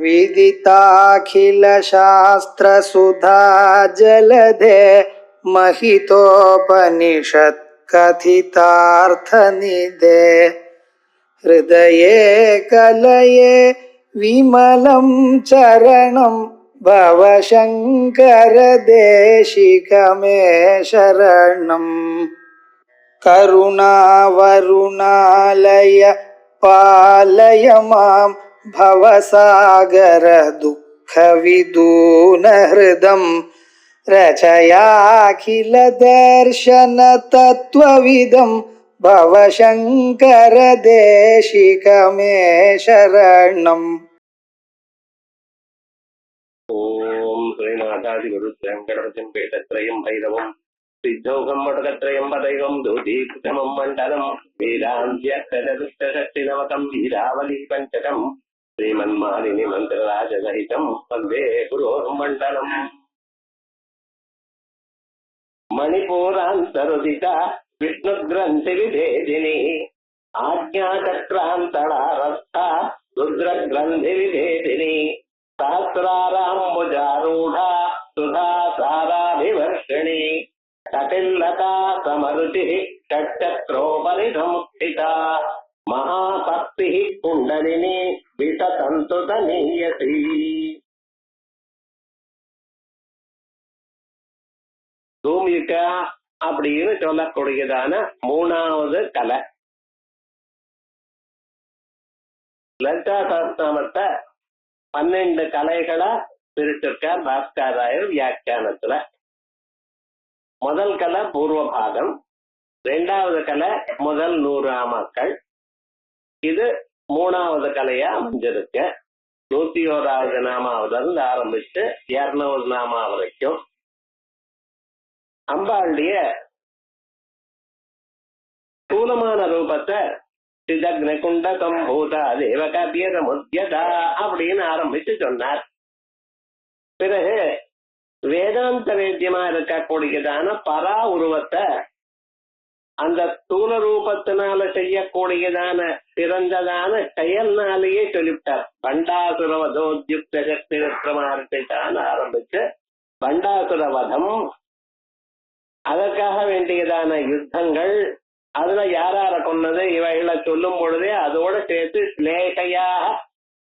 विदिताखिलशास्त्रसुधा जलधे महितोपनिषत् कथितार्थनिधे हृदये कलये विमलं चरणं भवशङ्कर देशिकमे शरणम् करुणावरुणालय पालय मां भवसागर दुःखविदूनहृदं रचयाखिल दर्शन तत्त्वविदं भवशङ्कर देशिकमे शरणम्। ओम श्रीनाथादिगुरुत्रयं गणपतिं पीठत्रयं भैरवं सिद्धौघं मटकत्रयं पदैवं दूतीकृतमं मण्डलं वीरान्त्यक्षरदुष्टशक्तिनवकं वीरावली पञ्चकं श्रीमन्मालिनी मन्त्रराजसहितं वन्दे गुरोर्मण्डलम्। मणिपूरान्तरुदिता विष्णुग्रन्थिविभेदिनी आज्ञाचक्रान्तरारस्था रुद्रग्रन्थिविभेदिनी सहस्राराम्बुजारूढा सुधा साराभिवर्षिणी कटिल्लता समरुचिः षट्चक्रोपरि संस्थिता महाशक्तिः कुण्डलिनी विततन्तुतनीयसी। தூமிகா அப்படின்னு சொல்லக்கூடியதான மூணாவது கலை. லலிதா சஹஸ்ரநாமத்தை 12 கலைகளா பிரிச்சிருக்கார் பாஸ்கராயர் வியாக்கியானத்துல. முதல் கலை பூர்வ பாகம், இரண்டாவது கலை முதல் 100 நாமாக்கள், இது மூணாவது கலையா அமைஞ்சிருக்கு. 101வது நாமாவதுல இருந்து ஆரம்பிச்சு 200 நாமா வரைக்கும் அம்பாளுடைய ஸ்தூலமான ரூபத்தை சிதக்னகுண்ட சம்பூதா தேவகாபிய சமுத்யதா அப்படின்னு ஆரம்பிச்சு சொன்னார். பிறகு வேதாந்த வேத்தியமா இருக்கக்கூடியதான பரா உருவத்தை அந்த ஸ்தூல ரூபத்தினால செய்யக்கூடியதான சிறந்ததான செயல்னாலேயே சொல்லிவிட்டார். பண்டாசுரவதோத்யுக்த சக்தி விக்ரமார்த்திதான் ஆரம்பிச்சு பண்டாசுரவதம், அதற்காக வேண்டியதான யுத்தங்கள், அதுல யாரார கொன்னது இவைகளை சொல்லும் பொழுதே அதோட சேர்த்து ஸ்லேகையாக,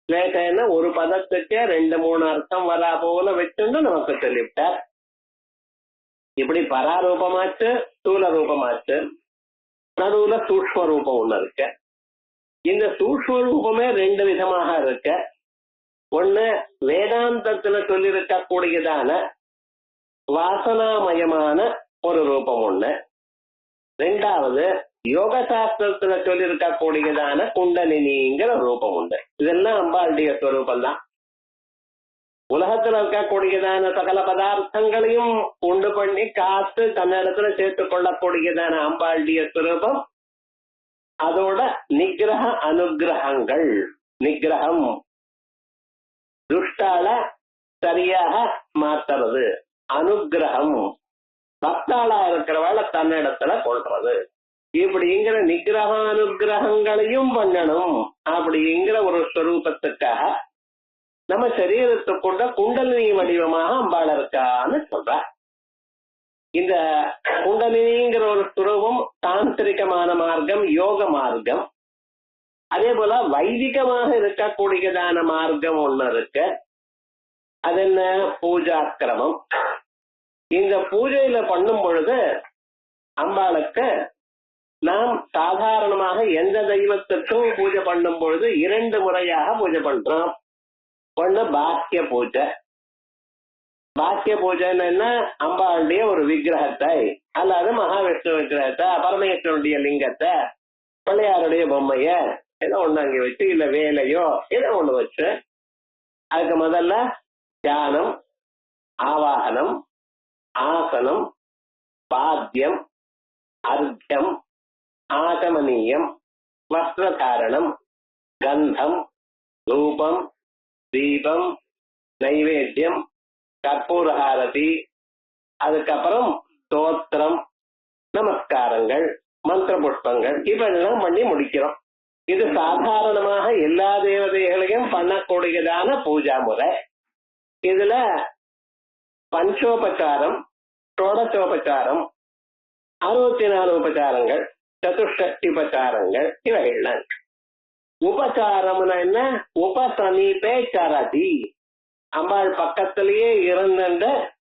ஸ்லேகைன்னு ஒரு பதத்துக்கு 2-3 அர்த்தம் வரா போல வச்சுன்னு நமக்கு சொல்லிவிட்டார். இப்படி பராரூபமாச்சு, ஸ்தூல ரூபமாச்சு, நடுவுல சூக்ஷ்ம ரூபம் ஒண்ணு இருக்கு. இந்த சூக்ஷ்ம ரூபமே 2 விதமாக இருக்கு. ஒண்ணு வேதாந்தத்துல சொல்லியிருக்கக்கூடியதான வாசனாமயமான ஒரு ரூபம் ஒண்ணு, ரெண்டாவது யோக சாஸ்திரத்துல சொல்லியிருக்கக்கூடியதான குண்டலினிங்கிற ரூபம் உண்டு. இதெல்லாம் அம்பாளுடைய ஸ்வரூபம் தான். உலகத்துல இருக்கக்கூடியதான சகல பதார்த்தங்களையும் உண்டு பண்ணி காத்து தன்னிடத்துல சேர்த்துக் கொள்ளக்கூடியதான அம்பாளுடைய ஸ்வரூபம். அதோட நிகிரக அனுகிரகங்கள், நிகிரகம் துஷ்டால சரியாக மாத்துறது, அனுகிரகம் பக்தாளா இருக்கிறவாள தன்னிடத்துல கொள்றது. இப்படிங்கிற நிகிரக அனுகிரகங்களையும் பண்ணணும் அப்படிங்கிற ஒரு ஸ்வரூபத்துக்காக நம்ம சரீரத்துக்குள்ள குண்டலினி வடிவமாக அம்பாள் இருக்கான்னு சொல்ற. இந்த குண்டலினிங்கிற ஒரு ஸ்வரூபம் தாந்திரிகமான மார்க்கம், யோக மார்க்கம். அதே போல வைதிகமாக இருக்கக்கூடியதான மார்க்கம் ஒண்ணு இருக்கு. அது என்ன? பூஜாக்கிரமம். இந்த பூஜையில பண்ணும் பொழுது அம்பாளுக்கு நாம் சாதாரணமாக எந்த தெய்வத்துக்கும் பூஜை பண்ணும் பொழுது 2 முறையாக பூஜை பண்றோம். ஒண்ணு பாக்கிய பூஜை. பாக்கிய பூஜைன்னா அம்பாளுடைய ஒரு விக்கிரகத்தை அல்லது மகாவிஷ்ணு விக்கிரகத்தை, பரமேஸ்வரனுடைய லிங்கத்தை, பிள்ளையாருடைய பொம்மைய ஏதோ ஒண்ணு அங்கே வச்சு, இல்ல வேலையோ ஏதோ ஒண்ணு வச்சு அதுக்கு முதல்ல தியானம், ஆவாகனம், ஆசனம், பாத்தியம், அர்த்தம், ஆகமனீயம், வஸ்திரதாரணம், கந்தம், தூபம், தீபம், நைவேத்தியம், கற்பூரஹாரதி, அதுக்கப்புறம் ஸ்தோத்திரம், நமஸ்காரங்கள், மந்திர புஷ்பங்கள், இப்பெல்லாம் பண்ணி முடிக்கிறோம். இது சாதாரணமாக எல்லா தேவதைகளையும் பண்ணக்கூடியதான பூஜா முறை. இதுல பஞ்சோபச்சாரம், ஷோடசோபச்சாரம், 64 உபச்சாரங்கள், சதுஷ்டி உபச்சாரங்கள் இவைகள். உபச்சாரம்னா என்ன? உபசமீபே சரதி, அம்பாள் பக்கத்திலேயே இருந்த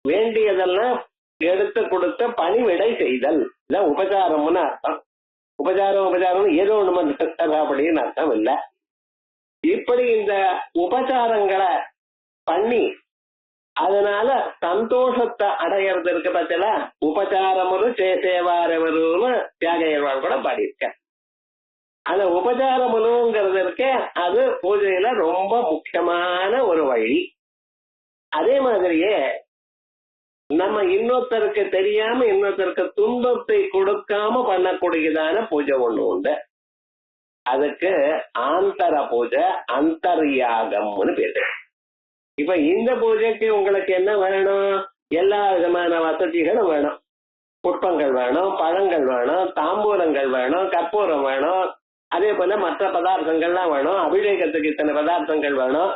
வேண்டியதெல்லாம் எடுத்து கொடுத்து பணிவிடை செய்தல், இதான் உபச்சாரம்னு அர்த்தம். உபச்சாரம் ஏதோ ஒண்ணு அப்படின்னு அர்த்தம் இல்ல. இப்படி இந்த உபச்சாரங்களை பண்ணி அதனால சந்தோஷத்தை அடையிறது இருக்கு பத்தில, உபச்சாரமுரு சேசேவாரவருன்னு தியாகையர்வாள் கூட பாடியிருக்க. அந்த உபச்சாரமுனுங்கிறது இருக்க, அது பூஜையில ரொம்ப முக்கியமான ஒரு வழி. அதே மாதிரியே நம்ம இன்னொருத்தருக்கு தெரியாம இன்னொருத்தருக்கு துன்பத்தை கொடுக்காம பண்ணக்கூடியதான பூஜை ஒண்ணு உண்டு. அதுக்கு ஆந்தர பூஜை, அந்தர்யாகம்னு பேரு. இப்ப இந்த பூஜைக்கு உங்களுக்கு என்ன வேணும்? எல்லா விதமான வசதிகளும் வேணும். புஷ்பங்கள் வேணும், பழங்கள் வேணும், தாம்பூலங்கள் வேணும், கற்பூரம் வேணும், அதே போல மற்ற பதார்த்தங்கள்லாம் வேணும். அபிஷேகத்துக்கு இத்தனை பதார்த்தங்கள் வேணும்.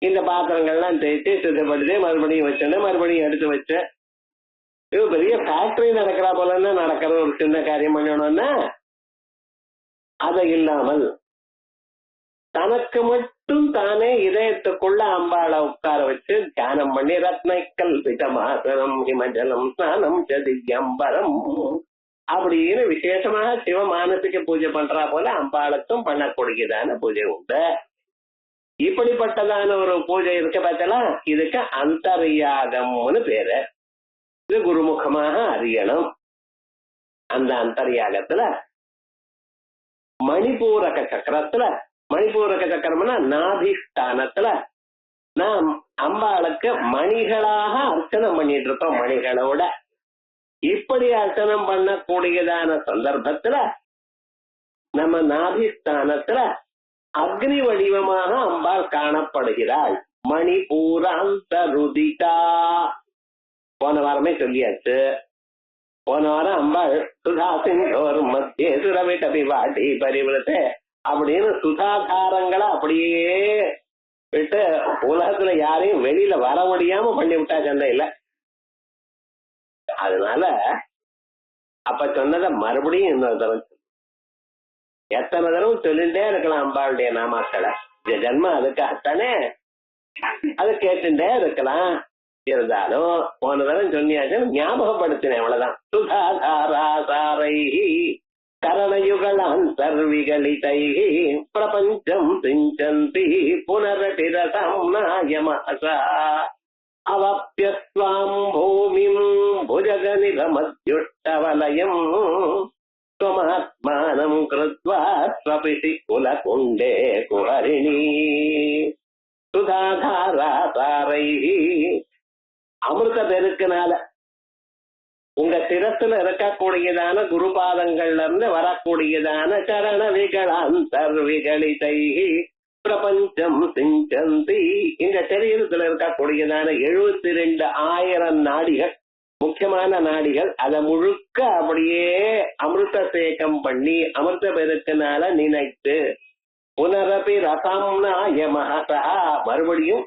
இந்த பாத்திரங்கள்லாம் தேய்ச்சி சுத்தப்படுத்தி மறுபடியும் வச்சோன்னு மறுபடியும் எடுத்து வச்சு, இது பெரிய ஃபேக்டரி நடக்கிறா போலன்னா நடக்கிற ஒரு சின்ன காரியம் பண்ணணும்னா, அதை இல்லாமல் தனக்கு மட்டும் தானே இதயத்துக்குள்ள அம்பாளை உட்கார வச்சு தியானம் பண்ணி ரத்னைக்கல் விதமாசனம் ஹிமஜலம் ஸ்நானம் சதியம்பரம் அப்படின்னு விசேஷமாக சிவ மானசிக பூஜை பண்றா போல அம்பாளுக்கும் பண்ணக்கூடியதான பூஜை உண்டு. இப்படிப்பட்டதான ஒரு பூஜை இருக்க பார்த்தலாம், இதுக்கு அந்தர்யாகம்னு பேரு. இது குருமுகமாக அறியணும். அந்த அந்தர்யாகத்துல மணிபூரக சக்கரத்துல, மணிபூரக சக்கரம்னா நாதிஷ்டானத்துல நாம் அம்பாளுக்கு மணிகளாக அர்ச்சனை பண்ணிட்டு இருக்கோம். மணிகளோட இப்படி அர்ச்சனம் பண்ணக்கூடியதான சந்தர்ப்பத்துல நம்ம நாதிஷ்டானத்துல அக்னி வடிவமாக அம்பாள் காணப்படுகிறாள். மணிபூராந்தருதிகா போன வாரமே சொல்லியாச்சு. போன வாரம் அம்பாள் சுதா சிங்கோர் மத்திய சுரவிட்டபி வாட்டி பரிவிரத்தை அப்படின்னு சுதாதாரங்களை அப்படியே விட்டு உலகத்துல யாரையும் வெளியில வர முடியாம பண்ணி விட்டா சந்தையில. அதனால அப்ப சொன்னதை மறுபடியும் இன்னொரு தடவை எத்தனை தடவை சொல்லிட்டே இருக்கலாம் அம்பாளுடைய நாமாக்களை. ஜென்ம அதுக்காகத்தானே, அது கேட்டுட்டே இருக்கலாம். இருந்தாலும் போன தடவை சொன்னியாச்சு, ஞாபகப்படுத்தினேன், அவ்வளவுதான். சுதாதாராசாரை கரணயுகளாந்தர்விகலிதை பிரபஞ்சம் சிஞ்சந்தி புனரபிரதம் நாயமாசா அவப்யஸ்வாம் பூமிம் புஜகநிபமத்யுஷ்டவலயம் ஸ்வமாத்மானம் கிருத்வா ஸ்வபிஷி குலகுண்டே குஹரிணி சுதாதாராசாரை. அமிர்த பெருக்கினால உங்க சிரத்துல இருக்கக்கூடியதான குருபாதங்கள்ல இருந்து வரக்கூடியதான சரண விகளாந்தர்விகலிதை பிரபஞ்சம் சிஞ்சந்தி. இந்த சரீரத்துல இருக்கக்கூடியதான 72,000 நாடிகள், முக்கியமான நாடிகள், அதை முழுக்க அப்படியே அமிர்த சேகம் பண்ணி அமிர்த பெருக்கினால நினைத்து புனரபி ரசம்னாய மகசா மறுபடியும்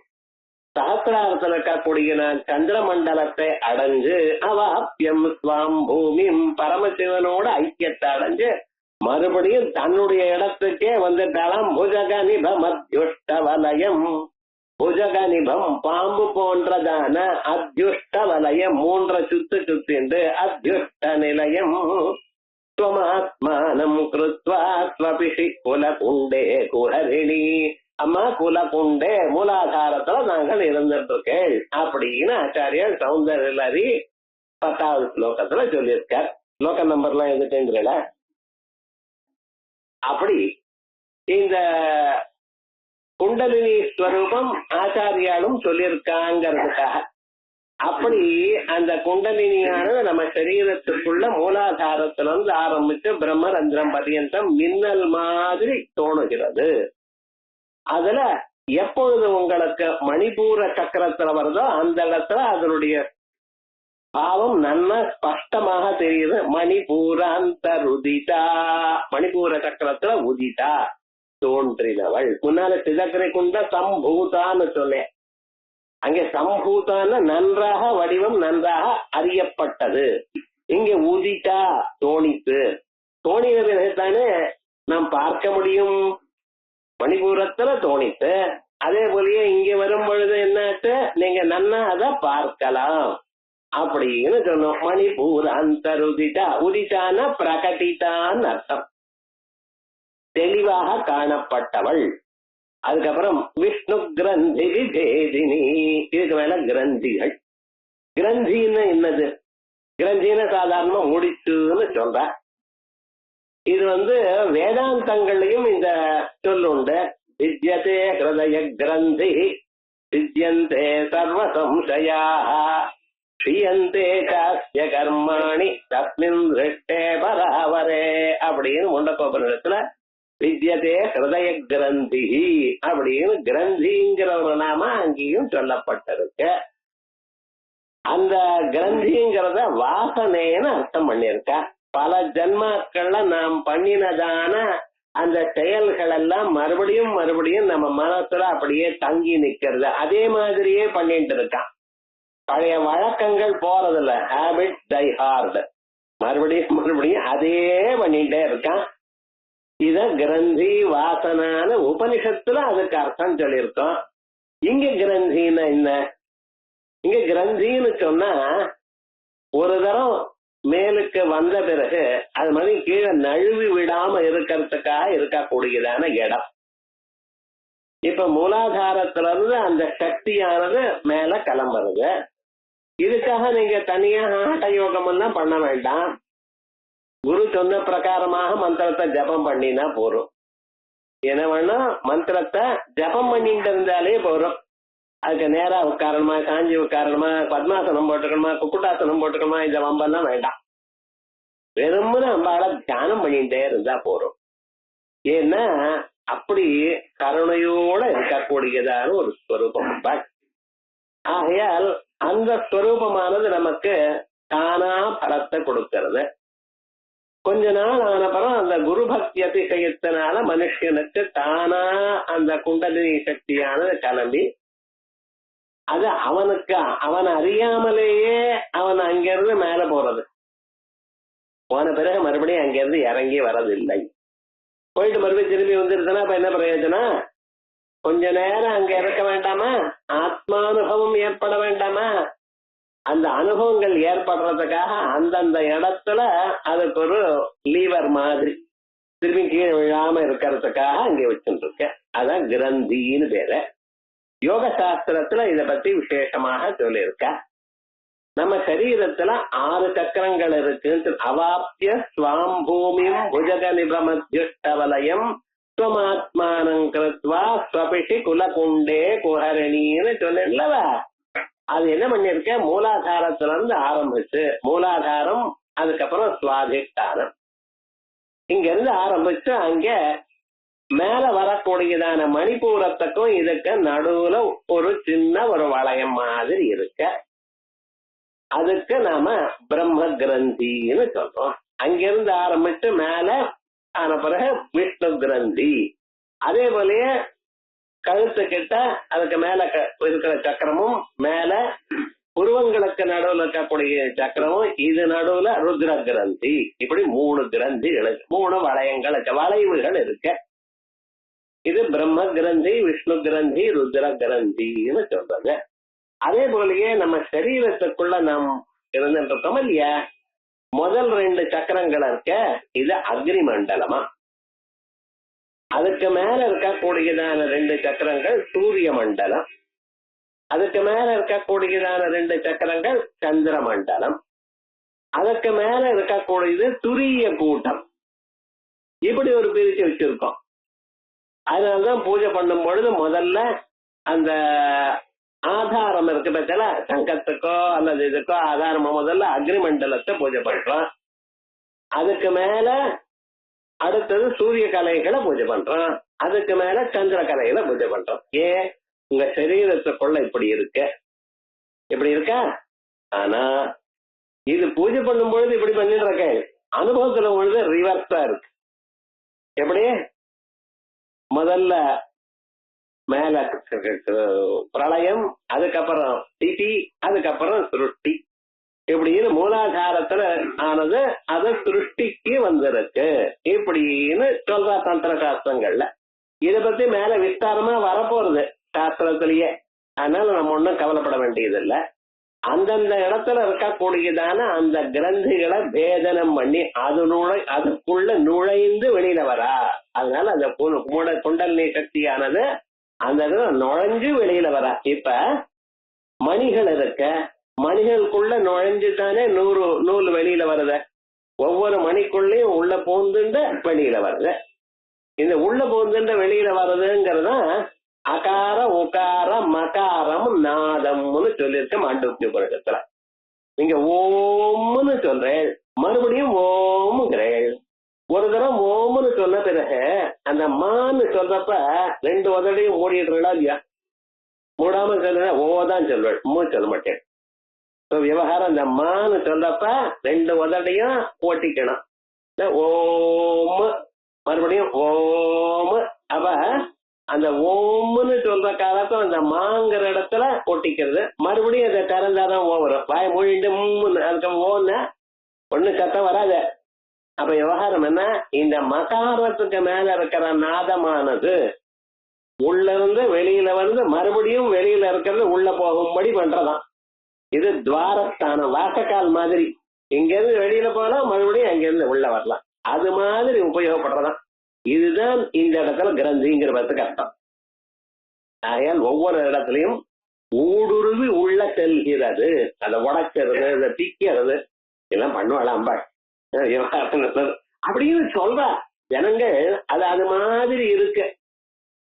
சகசிராரத்தில் இருக்கக்கூடிய நான் சந்திரமண்டலத்தை அடைஞ்சு அவாப்யம் ஸ்வாம் பூமியும் பரமசிவனோட ஐக்கியத்தை அடைஞ்சு மறுபடியும் தன்னுடைய இடத்துக்கே வந்துட்டாலாம். புஜகநிபம் அத்யுஷ்டவலயம், புஜகநிபம் பாம்பு போன்றதான அத்யுஷ்டவலயம் 3 சுத்து சுத்தின்று அத்யுஷ்ட நிலையம் ஸ்வமாத்மானம் கிருத்வா ஸ்வபிஷி குலகுண்டே குஹரிணி. அம்மா குலகுண்டே மூலாதாரத்துல நாங்கள் இருந்துட்டு இருக்கேள் அப்படின்னு ஆச்சாரியர் சௌந்தரலரி 10வது ஸ்லோகத்துல சொல்லியிருக்கார். ஸ்லோக நம்பர்லாம் எதுக்குங்கிறல. அப்படி இந்த குண்டலினி ஸ்வரூபம் ஆச்சாரியாலும் சொல்லியிருக்காங்கிறதுக்காக அப்படி அந்த குண்டலினியானது நம்ம சரீரத்துக்குள்ள மூலாதாரத்துல இருந்து ஆரம்பிச்சு பிரம்மரந்திரம் பர்யந்தம் மின்னல் மாதிரி தோணுகிறது. அதுல எப்பொழுது உங்களுக்கு மணிபூர சக்கரத்துல வருதோ அந்த இடத்துல அதனுடைய பாவம் நன்ன ஸ்பஷ்டமாக தெரியுது. மணிபூராந்தருதிதா, மணிபூர சக்கரத்துல உதிதா தோன்றினவள். முன்னால சிதக்கரை கொண்ட சம்பூதான்னு சொன்னேன். அங்கே சம்பூதான்னு நன்றாக வடிவம் நன்றாக அறியப்பட்டது. இங்க உதிதா தோணித்து. தோணினதானே நாம் பார்க்க முடியும். மணிபூரத்துல தோணித்து. அதே போலயே இங்க வரும் பொழுது என்னாச்சு, நீங்க நன்னா அதை பார்க்கலாம் அப்படின்னு சொன்னோம். மணிபூர் அந்தருதிதா, உதிதான பிரகட்டிதான் அர்த்தம், தெளிவாக காணப்பட்டவள். அதுக்கப்புறம் விஷ்ணு கிரந்தி விபேதினி, இதுக்கு மேல கிரந்திகள். கிரந்தின்னு என்னது? கிரந்தின்னு சாதாரணமா முடிச்சுன்னு சொல்ற. இது வேதாந்தங்களையும் இந்த சொல்லுண்டு. வித்யதே ஹிருதய கிரந்தி வித்யந்தே சர்வ சம்சயாஹ க்ஷியந்தே சாஸ்ய கர்மாணி தஸ்மின் திருஷ்டே பராவரே அப்படின்னு முண்டகோபனிடத்துல வித்யதே ஹிருதய கிரந்தி அப்படின்னு கிரந்திங்கிற ஒரு நாம அங்கேயும் சொல்லப்பட்டிருக்கு. அந்த கிரந்திங்கிறத வாசனைன்னு அர்த்தம் பண்ணியிருக்க. பல ஜன்மாக்கள்ல நாம் பண்ணினதான அந்த செயல்கள் எல்லாம் மறுபடியும் மறுபடியும் நம்ம மனசுல அப்படியே தங்கி நிக்கிறது. அதே மாதிரியே பண்ணிட்டு இருக்கான். பழைய வழக்கங்கள் போறதில்ல, ஹேபிட் டை ஹார்ட். மறுபடியும் மறுபடியும் அதே பண்ணிட்டே இருக்கான். இத கிரந்தி வாசனான உபனிஷத்துல அதுக்கு அர்த்தம் சொல்லியிருக்கோம். இங்க கிரந்தின்னா என்ன? இங்க கிரந்தின்னு சொன்னா ஒரு தரம் மேலுக்கு வந்த பிறகு அது மாதிரி கீழே நழுவி விடாம இருக்கிறதுக்காக இருக்கக்கூடியதான இடம். இப்ப மூலாதாரத்துல இருந்து அந்த சக்தியானது மேல கிளம்புறது. இதுக்காக நீங்க தனியா ஹாட்ட யோகம் எல்லாம் பண்ண வேண்டாம். குரு சொன்ன பிரகாரமாக மந்திரத்தை ஜபம் பண்ணினா போறோம். என்ன வேணா மந்திரத்தை ஜபம் பண்ணிட்டு இருந்தாலே போறோம். அதுக்கு நேரா உட்காரணுமா, காஞ்சி உட்காரணுமா, பத்மாசனம் போட்டுக்கணுமா, குக்குட்டாசனம் போட்டுக்கணுமா, இந்த வம்பெல்லாம் வேண்டாம். வெறும்னு நம்மளால தியானம் பண்ணிட்டே இருந்தா போறோம். ஏன்னா அப்படி கருணையோட இருக்கக்கூடியதான ஒரு ஸ்வரூபம். ஆகையால் அந்த ஸ்வரூபமானது நமக்கு தானா பலத்தை கொடுக்கிறது. கொஞ்ச நாள் ஆனப்புறம் அந்த குரு பக்தி அதிசயத்தினால மனுஷனுக்கு தானா அந்த குண்டலினி சக்தியானது கிளம்பி அது அவன் அறியாமலேயே அவன் அங்கிருந்து மேல போறது. போன பிறகு மறுபடியும் அங்கிருந்து இறங்கி வரதில்லை. போயிட்டு மறுபடியும் திரும்பி வந்துருச்சுன்னா அப்ப என்ன பிரயோஜனம்? கொஞ்ச நேரம் அங்க இருக்க வேண்டாமா? ஆத்மானுபவம் ஏற்பட வேண்டாமா? அந்த அனுபவங்கள் ஏற்படுறதுக்காக அந்தந்த இடத்துல அதுக்கு ஒரு லீவர் மாதிரி திரும்பி கீழே விழாம இருக்கிறதுக்காக அங்கே வச்சுட்டு இருக்க. அதான் கிரந்தின்னு பேரு. யோக சாஸ்திரத்துல இத பத்தி விசேஷமாக சொல்லியிருக்க. நம்ம சரீரத்துல 6 சக்கரங்கள் இருக்கு. அவாப்திய ஸ்வாம் பூமியும் புஜக நிபமத்யுஷ்டவலயம் ஸ்வமாத்மானம் கிருத்வா ஸ்வபிஷி குலகுண்டே குஹரணின்னு சொல்லலவா. அது என்ன பண்ணிருக்க? மூலாதாரத்துல இருந்து ஆரம்பிச்சு, மூலாதாரம் அதுக்கப்புறம் சுவாதிஷ்டானம், இங்க இருந்து ஆரம்பிச்சு அங்க மேல வரக்கூடியதான மணிபூரத்துக்கும் இதுக்கு நடுவுல ஒரு சின்ன ஒரு வளையம் மாதிரி இருக்க. அதுக்கு நாம பிரம்ம கிரந்தின்னு சொல்றோம். அங்கிருந்து ஆரம்பிச்சு மேல ஆன பிறகு விஷ்ணு கிரந்தி. அதே போலயே கழுத்து கிட்ட அதுக்கு மேல இருக்கிற சக்கரமும், மேல உருவங்களுக்கு நடுவுல இருக்கக்கூடிய சக்கரமும், இது நடுவுல ருத்ர கிரந்தி. இப்படி 3 கிரந்திகள், 3 வளையங்கள், வளைவுகள் இருக்கு. இது பிரம்ம கிரந்தி, விஷ்ணு கிரந்தி, ருத்ர கிரந்தின்னு சொல்றது. அதே போலயே நம்ம சரீரத்துக்குள்ள நாம் இருந்துட்டு இருக்கோம் இல்லையா? முதல் 2 சக்கரங்கள் இருக்க, இது அக்னி மண்டலமா. அதுக்கு மேல இருக்கக்கூடியதான 2 சக்கரங்கள் சூரிய மண்டலம். அதுக்கு மேல இருக்கக்கூடியதான 2 சக்கரங்கள் சந்திர மண்டலம். அதுக்கு மேல இருக்கக்கூடியது துரிய கூட்டம். இப்படி ஒரு பிரிச்சு வச்சிருக்கோம். அதனாலதான் பூஜை பண்ணும் பொழுது முதல்ல அந்த ஆதாரம் இருக்கு பத்தில, சங்கத்துக்கோ அல்லது இதுக்கோ ஆதாரமா முதல்ல அக்னி மண்டலத்தை பூஜை பண்றோம். அதுக்கு மேல அடுத்தது சூரிய கலைகளை பூஜை பண்றோம். அதுக்கு மேல சந்திர கலைகளை பூஜை பண்றோம். ஏன்? உங்க சரீரத்துக்குள்ள இப்படி இருக்க, இப்படி இருக்கா. ஆனா இது பூஜை பண்ணும் பொழுது இப்படி பண்ணிட்டு இருக்கேன், அனுபவத்துல பொழுது ரிவர்ஸா இருக்கு. எப்படி முதல்ல மேல பிரளயம், அதுக்கப்புறம் திதி, அதுக்கப்புறம் சிருஷ்டி, இப்படின்னு மூலாதாரத்துல ஆனது அது சிருஷ்டிக்கு வந்திருக்கு இப்படின்னு சொல்ற தந்திர சாஸ்திரங்கள்ல. இதை பத்தி மேல விஸ்தாரமா வரப்போறது சாஸ்திரத்திலேயே. அதனால நம்ம ஒன்றும் கவலைப்பட வேண்டியதில்லை. அந்தந்த இடத்துல இருக்கக்கூடியதான அந்த கிரந்திகளை பேதனம் பண்ணி அதுக்குள்ள நுழைந்து வெளியில வரா. அதனால அந்த குண்டலினி சக்தியானது அந்த நுழைஞ்சு வெளியில வரா. இப்ப மணிகள் இருக்க, மணிகளுக்குள்ள நுழைஞ்சுதானே நூல் வெளியில வருது. ஒவ்வொரு மணிக்குள்ளேயும் உள்ள பூந்துண்டு வெளியில வருது. இந்த உள்ள பூந்துண்டு வெளியில வருதுங்கிறத அகார உகார மகாரம் நாதம்னு சொல்லியிருக்க மாண்டூக்கியபுரத்துல. நீங்க ஓம்னு சொல்றேன், மறுபடியும் ஓம்ங்கிறேன். ஒரு தரம் ஓம்னு சொன்ன பிறகு அந்த மான்னு சொல்றப்ப ரெண்டு உதடையும் மூடிடுறா இல்லையா? மூடாம சொல்ற ஓதான் சொல்வேன், சொல்ல மாட்டேன். விவகாரம் அந்த மான்னு சொல்றப்ப ரெண்டு உதடையும் ஓட்டிக்கணும். ஓம் மறுபடியும் ஓம். அப்ப அந்த ஓம்னு சொல்ற காலத்துல அந்த மாங்கிற இடத்துல ஒட்டிக்கிறது. மறுபடியும் அதை திறந்தாதான் ஓ வரும். வாய மூடிட்டு அதுக்கு ஓன்னு ஒண்ணு சத்தம் வராது. அப்ப விவகாரம் என்ன, இந்த மகாரத்துக்கு மேல இருக்கிற நாதமானது உள்ள இருந்து வெளியில வந்து மறுபடியும் வெளியில இருக்கிறது உள்ள போகும்படி பண்றதாம். இது துவாரஸ்தானம், வாசக்கால் மாதிரி. இங்க இருந்து வெளியில போலாம், மறுபடியும் அங்கிருந்து உள்ள வரலாம். அது மாதிரி உபயோகப்படுறதாம். இதுதான் இந்த இடத்துல கிரந்திங்கிறதுக்கு அர்த்தம். ஆகையால் ஒவ்வொரு இடத்துலயும் ஊடுருவி உள்ள செல்கிறது, அதை உடைக்கிறது, அதை திக்கிறது எல்லாம் பண்ணுவாள் அம்பாள் அப்படின்னு சொல்ற ஜனங்கள். அது அது மாதிரி இருக்கு.